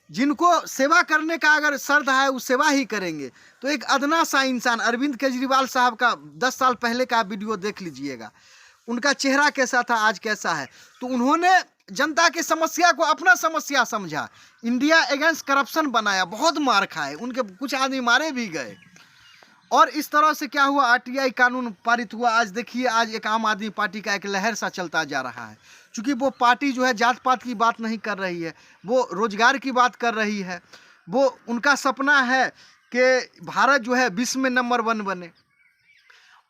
जिनको सेवा करने का अगर श्रद्धा है वो सेवा ही करेंगे। तो एक अदना सा इंसान, अरविंद केजरीवाल साहब का 10 साल पहले का वीडियो देख लीजिएगा, उनका चेहरा कैसा था, आज कैसा है। तो उन्होंने जनता की समस्या को अपना समस्या समझा, इंडिया अगेंस्ट करप्शन बनाया, बहुत मार खाए, उनके कुछ आदमी मारे भी गए। और इस तरह से क्या हुआ, आरटीआई कानून पारित हुआ। आज देखिए, आज एक आम आदमी पार्टी का एक लहर सा चलता जा रहा है, क्योंकि वो पार्टी जो है जात पात की बात नहीं कर रही है, वो रोजगार की बात कर रही है। वो उनका सपना है कि भारत जो है विश्व में नंबर 1 बने।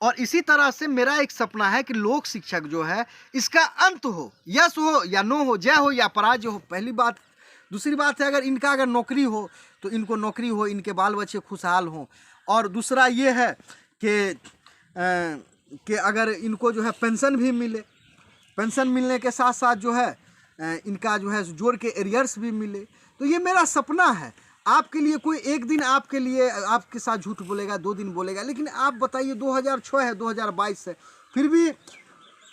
और इसी तरह से मेरा एक सपना है कि लोक शिक्षक जो है इसका अंत हो, यस हो या नो हो, जय हो या पराजय हो, पहली बात। दूसरी बात है, अगर इनका अगर नौकरी हो तो इनको नौकरी हो, इनके बाल बच्चे खुशहाल हों। और दूसरा ये है कि अगर इनको जो है पेंशन भी मिले, पेंशन मिलने के साथ साथ जो है इनका जो है जोड़ के एरियर्स भी मिले। तो ये मेरा सपना है। आपके लिए कोई एक दिन आपके लिए आपके साथ झूठ बोलेगा, 2 दिन बोलेगा, लेकिन आप बताइए 2006 है, 2022 है, फिर भी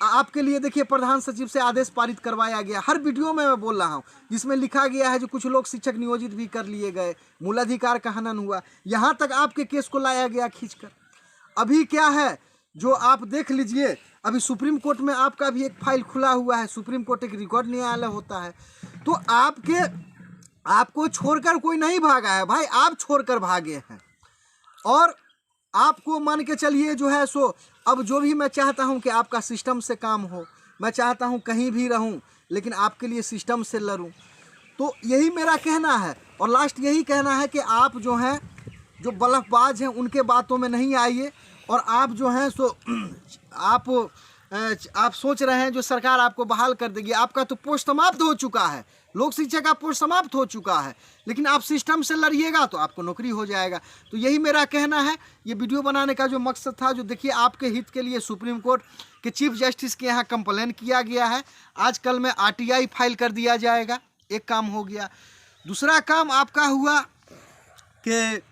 आपके लिए देखिए प्रधान सचिव से आदेश पारित करवाया गया। हर वीडियो में मैं बोल रहा हूँ, जिसमें लिखा गया है जो कुछ लोग शिक्षक नियोजित भी कर लिए गए, मूलाधिकार का हनन हुआ, यहाँ तक आपके केस को लाया गया खींचकर। अभी क्या है जो आप देख लीजिए, अभी सुप्रीम कोर्ट में आपका भी एक फाइल खुला हुआ है। सुप्रीम कोर्ट एक रिकॉर्ड न्यायालय होता है। तो आपको छोड़कर कोई नहीं भागा है भाई, आप छोड़कर भागे हैं। और आपको मान के चलिए जो है सो, अब जो भी मैं चाहता हूं कि आपका सिस्टम से काम हो, मैं चाहता हूं कहीं भी रहूं, लेकिन आपके लिए सिस्टम से लड़ूं। तो यही मेरा कहना है। और लास्ट यही कहना है कि आप जो हैं, जो बलफबाज हैं, उनके बातों में नहीं आइए। और आप जो हैं सो आप सोच रहे हैं जो सरकार आपको बहाल कर देगी, आपका तो पोस्ट समाप्त हो चुका है, लोक शिक्षा का पोस्ट समाप्त हो चुका है, लेकिन आप सिस्टम से लड़िएगा तो आपको नौकरी हो जाएगा। तो यही मेरा कहना है। ये वीडियो बनाने का जो मकसद था, जो देखिए आपके हित के लिए सुप्रीम कोर्ट के चीफ जस्टिस के यहाँ कंप्लेन किया गया है। आजकल में आरटीआई फाइल कर दिया जाएगा, एक काम हो गया। दूसरा काम आपका हुआ कि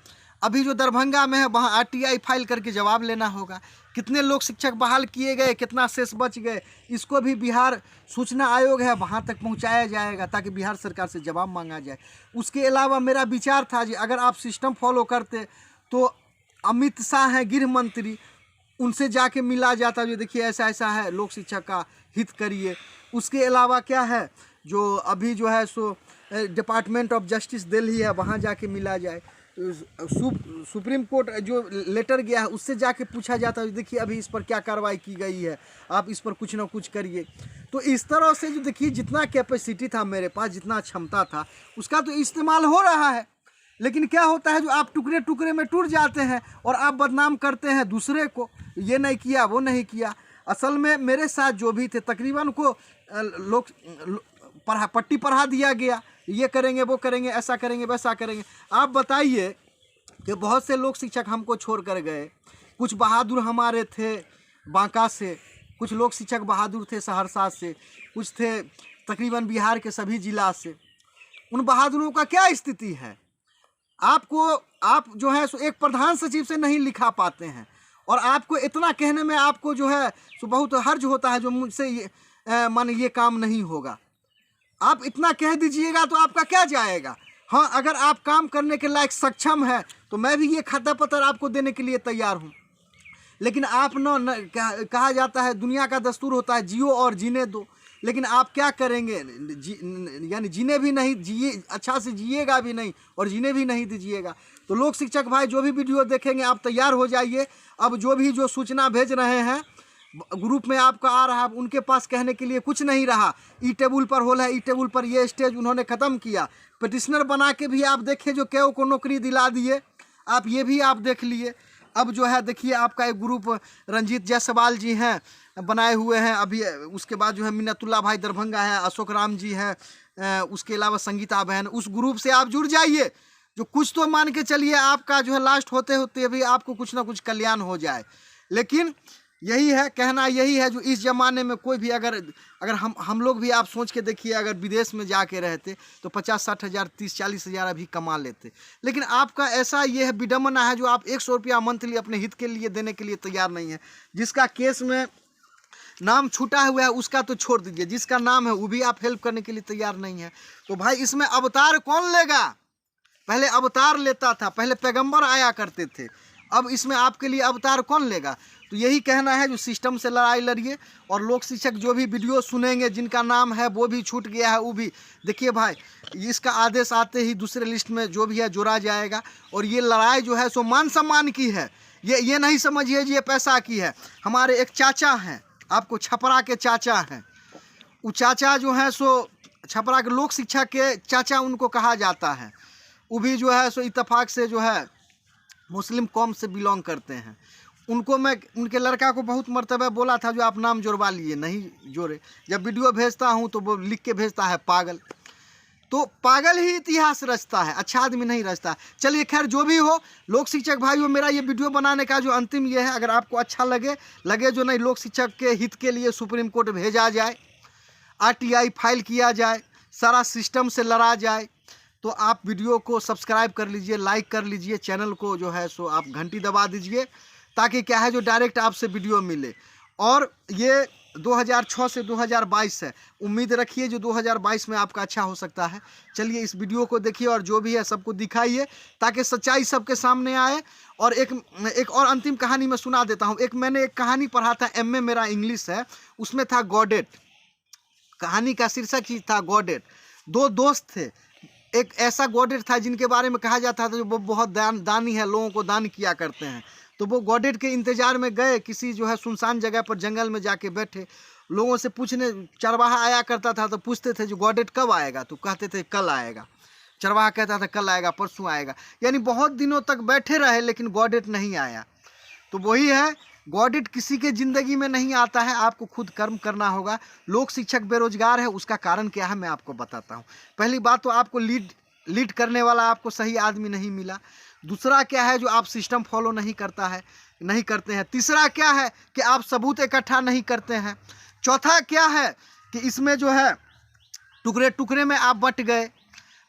अभी जो दरभंगा में है वहाँ आरटीआई फाइल करके जवाब लेना होगा। कितने लोग शिक्षक बहाल किए गए, कितना शेष बच गए, इसको भी बिहार सूचना आयोग है वहाँ तक पहुँचाया जाएगा, ताकि बिहार सरकार से जवाब मांगा जाए। उसके अलावा मेरा विचार था जी, अगर आप सिस्टम फॉलो करते तो अमित शाह हैं गृह मंत्री, उनसे जाके मिला जाता, जो देखिए ऐसा ऐसा है, लोक शिक्षक का हित करिए। उसके अलावा क्या है, जो अभी जो है सो डिपार्टमेंट ऑफ जस्टिस दिल्ली है, वहाँ जाके मिला जाए। सुप्रीम कोर्ट जो लेटर गया है उससे जाके पूछा जाता है, देखिए अभी इस पर क्या कार्रवाई की गई है, आप इस पर कुछ ना कुछ करिए। तो इस तरह से जो देखिए जितना कैपेसिटी था मेरे पास, जितना क्षमता था, उसका तो इस्तेमाल हो रहा है। लेकिन क्या होता है, जो आप टुकड़े टुकड़े में टूट जाते हैं और आप बदनाम करते हैं दूसरे को, ये नहीं किया, वो नहीं किया। असल में मेरे साथ जो भी थे तकरीबन को लोग पट्टी पढ़ा दिया गया, ये करेंगे, वो करेंगे, ऐसा करेंगे, वैसा करेंगे। आप बताइए कि बहुत से लोग शिक्षक हमको छोड़ कर गए। कुछ बहादुर हमारे थे बांका से, कुछ लोग शिक्षक बहादुर थे सहरसा से, कुछ थे तकरीबन बिहार के सभी जिला से। उन बहादुरों का क्या स्थिति है? आप जो है सो एक प्रधान सचिव से नहीं लिखा पाते हैं, और आपको इतना कहने में आपको जो है सो बहुत हर्ज होता है, जो मुझसे मान ये काम नहीं होगा। आप इतना कह दीजिएगा तो आपका क्या जाएगा। हाँ, अगर आप काम करने के लायक सक्षम है तो मैं भी ये खाता पत्र आपको देने के लिए तैयार हूँ। लेकिन आप न कहा जाता है, दुनिया का दस्तूर होता है जियो और जीने दो, लेकिन आप क्या करेंगे, यानी जीने भी नहीं, जिए अच्छा से जिएगा भी नहीं और जीने भी नहीं दीजिएगा। तो लोक शिक्षक भाई जो भी वीडियो देखेंगे आप तैयार हो जाइए। अब जो भी जो सूचना भेज रहे हैं ग्रुप में आपका आ रहा है, उनके पास कहने के लिए कुछ नहीं रहा। ई टेबल पर होल है, ई टेबल पर ये स्टेज उन्होंने ख़त्म किया। पिटिशनर बना के भी आप देखे जो केओ को नौकरी दिला दिए, आप ये भी आप देख लिए। अब जो है देखिए आपका एक ग्रुप रंजीत जायसवाल जी हैं बनाए हुए हैं अभी, उसके बाद जो है मिन्नतुल्लाह भाई दरभंगा है, अशोक राम जी हैं, उसके अलावा संगीता बहन, उस ग्रुप से आप जुड़ जाइए। जो कुछ तो मान के चलिए आपका जो है लास्ट होते होते भी आपको कुछ ना कुछ कल्याण हो जाए। लेकिन यही है, कहना यही है, जो इस ज़माने में कोई भी अगर हम लोग भी आप सोच के देखिए, अगर विदेश में जाके रहते तो 50-60 हज़ार 30-40 हज़ार अभी कमा लेते। लेकिन आपका ऐसा ये है, विडम्बना है, जो आप 100 रुपया मंथली अपने हित के लिए देने के लिए तैयार नहीं है। जिसका केस में नाम छूटा हुआ है उसका तो छोड़ दीजिए, जिसका नाम है वो भी आप हेल्प करने के लिए तैयार नहीं है। तो भाई इसमें अवतार कौन लेगा? पहले अवतार लेता था, पहले पैगंबर आया करते थे, अब इसमें आपके लिए अवतार कौन लेगा? तो यही कहना है, जो सिस्टम से लड़ाई लड़िए। और लोक शिक्षक जो भी वीडियो सुनेंगे जिनका नाम है वो भी छूट गया है, वो भी देखिए भाई, इसका आदेश आते ही दूसरे लिस्ट में जो भी है जोड़ा जाएगा। और ये लड़ाई जो है सो मान सम्मान की है, ये नहीं समझिए ये पैसा की है। हमारे एक चाचा हैं, आपको छपरा के चाचा हैं, वो चाचा जो है सो छपरा के लोक शिक्षा के चाचा उनको कहा जाता है। वो भी जो है सो इत्तेफाक से जो है मुस्लिम कौम से बिलोंग करते हैं। उनको मैं उनके लड़का को बहुत मर्तबा बोला था जो आप नाम जोड़वा लिए, नहीं जोड़े। जब वीडियो भेजता हूं तो वो लिख के भेजता है पागल। तो पागल ही इतिहास रचता है, अच्छा आदमी नहीं रचता। चलिए खैर जो भी हो, लोक शिक्षक भाइयों, मेरा ये वीडियो बनाने का जो अंतिम ये है, अगर आपको अच्छा लगे जो नहीं, लोक शिक्षक के हित के लिए सुप्रीम कोर्ट भेजा जाए, RTI फाइल किया जाए, सारा सिस्टम से लड़ा जाए, तो आप वीडियो को सब्सक्राइब कर लीजिए, लाइक कर लीजिए, चैनल को जो है सो आप घंटी दबा दीजिए, ताकि क्या है जो डायरेक्ट आपसे वीडियो मिले। और ये 2006 से 2022 है, उम्मीद रखिए जो 2022 में आपका अच्छा हो सकता है। चलिए इस वीडियो को देखिए और जो भी है सबको दिखाइए, ताकि सच्चाई सबके सामने आए। और एक और अंतिम कहानी मैं सुना देता हूँ। मैंने एक कहानी पढ़ा था, MA मेरा इंग्लिश है, उसमें था गॉडेट, कहानी का शीर्षक ही था गॉडेट। दो दोस्त थे, एक ऐसा गॉडेट था जिनके बारे में कहा जाता था जो वो बहुत दानी है, लोगों को दान किया करते हैं। तो वो गॉडेट के इंतजार में गए, किसी जो है सुनसान जगह पर जंगल में जाके बैठे, लोगों से पूछने, चरवाहा आया करता था तो पूछते थे जो गॉडेट कब आएगा, तो कहते थे कल आएगा। चरवाहा कहता था कल आएगा, परसों आएगा, यानी बहुत दिनों तक बैठे रहे लेकिन गॉडेट नहीं आया। तो वही है, गॉडेट किसी के ज़िंदगी में नहीं आता है, आपको खुद कर्म करना होगा। लोक शिक्षक बेरोजगार है, उसका कारण क्या है मैं आपको बताता हूँ। पहली बात तो आपको लीड करने वाला आपको सही आदमी नहीं मिला। दूसरा क्या है, जो आप सिस्टम फॉलो नहीं करते हैं। तीसरा क्या है कि आप सबूत इकट्ठा नहीं करते हैं। चौथा क्या है कि इसमें जो है टुकड़े टुकड़े में आप बट गए।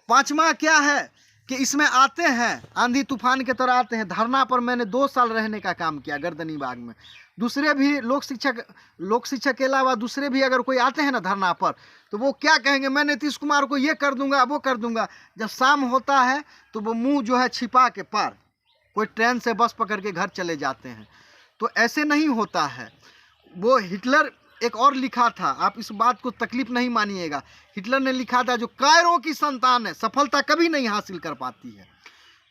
पांचवा क्या है कि इसमें आते हैं आंधी तूफान के तरह आते हैं। धरना पर मैंने 2 साल रहने का काम किया गर्दनी बाग में। दूसरे भी लोक शिक्षक के अलावा दूसरे भी अगर कोई आते हैं ना धरना पर, तो वो क्या कहेंगे, मैं नीतीश कुमार को ये कर दूंगा, वो कर दूंगा। जब शाम होता है तो वो मुंह जो है छिपा के पार कोई ट्रेन से बस पकड़ के घर चले जाते हैं। तो ऐसे नहीं होता है। वो हिटलर एक और लिखा था, आप इस बात को तकलीफ नहीं मानिएगा, हिटलर ने लिखा था जो कायरों की संतान है सफलता कभी नहीं हासिल कर पाती है।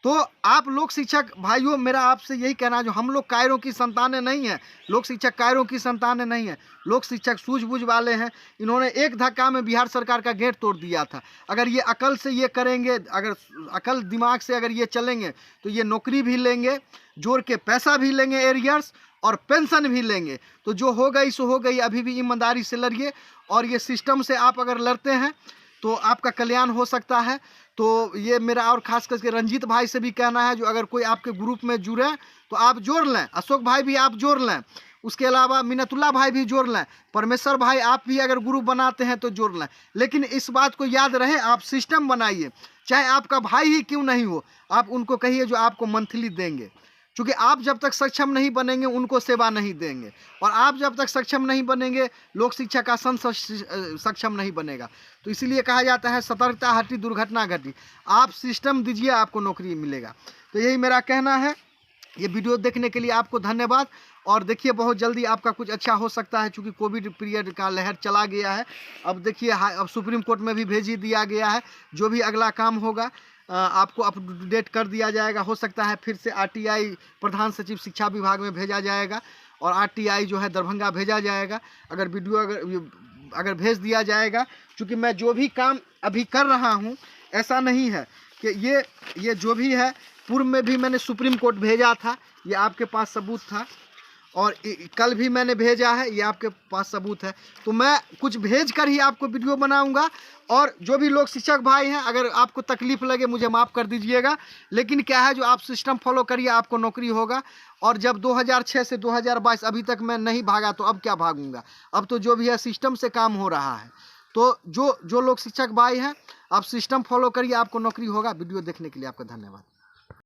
तो आप लोक शिक्षक भाइयों, मेरा आपसे यही कहना है, जो हम लोग कायरों की संतानें नहीं हैं, लोक शिक्षक कायरों की संतानें नहीं हैं। लोक शिक्षक सूझबूझ वाले हैं। इन्होंने एक धक्का में बिहार सरकार का गेट तोड़ दिया था। अगर ये अकल से ये करेंगे, अगर अकल दिमाग से अगर ये चलेंगे, तो ये नौकरी भी लेंगे, जोड़ के पैसा भी लेंगे, एरियर्स और पेंशन भी लेंगे। तो जो हो गई सो हो गई, अभी भी ईमानदारी से लड़िए। और ये सिस्टम से आप अगर लड़ते हैं तो आपका कल्याण हो सकता है। तो ये मेरा और खास करके रंजीत भाई से भी कहना है, जो अगर कोई आपके ग्रुप में जुड़े तो आप जोड़ लें। अशोक भाई भी आप जोड़ लें, उसके अलावा मिन्नतुल्लाह भाई भी जोड़ लें, परमेश्वर भाई आप भी अगर ग्रुप बनाते हैं तो जोड़ लें। लेकिन इस बात को याद रहे, आप सिस्टम बनाइए, चाहे आपका भाई ही क्यों नहीं हो, आप उनको कहिए जो आपको मंथली देंगे। क्योंकि आप जब तक सक्षम नहीं बनेंगे उनको सेवा नहीं देंगे, और आप जब तक सक्षम नहीं बनेंगे लोक शिक्षा का संघ सक्षम नहीं बनेगा। तो इसीलिए कहा जाता है सतर्कता हटी दुर्घटना घटी। आप सिस्टम दीजिए, आपको नौकरी मिलेगा। तो यही मेरा कहना है। ये वीडियो देखने के लिए आपको धन्यवाद। और देखिए बहुत जल्दी आपका कुछ अच्छा हो सकता है, क्योंकि कोविड पीरियड का लहर चला गया है। अब देखिए अब सुप्रीम कोर्ट में भी भेज ही दिया गया है। जो भी अगला काम होगा आपको अपडेट कर दिया जाएगा। हो सकता है फिर से आरटीआई प्रधान सचिव शिक्षा विभाग में भेजा जाएगा, और आरटीआई जो है दरभंगा भेजा जाएगा। अगर वीडियो अगर भेज दिया जाएगा, क्योंकि मैं जो भी काम अभी कर रहा हूँ ऐसा नहीं है कि ये जो भी है, पूर्व में भी मैंने सुप्रीम कोर्ट भेजा था, ये आपके पास सबूत था, और कल भी मैंने भेजा है, ये आपके पास सबूत है। तो मैं कुछ भेज कर ही आपको वीडियो बनाऊंगा। और जो भी लोग शिक्षक भाई हैं, अगर आपको तकलीफ़ लगे मुझे माफ़ कर दीजिएगा, लेकिन क्या है जो आप सिस्टम फॉलो करिए, आपको नौकरी होगा। और जब 2006 से 2022 अभी तक मैं नहीं भागा, तो अब क्या भागूंगा। अब तो जो भी है सिस्टम से काम हो रहा है। तो जो लोग शिक्षक भाई हैं, आप सिस्टम फॉलो करिए, आपको नौकरी होगा। वीडियो देखने के लिए आपका धन्यवाद।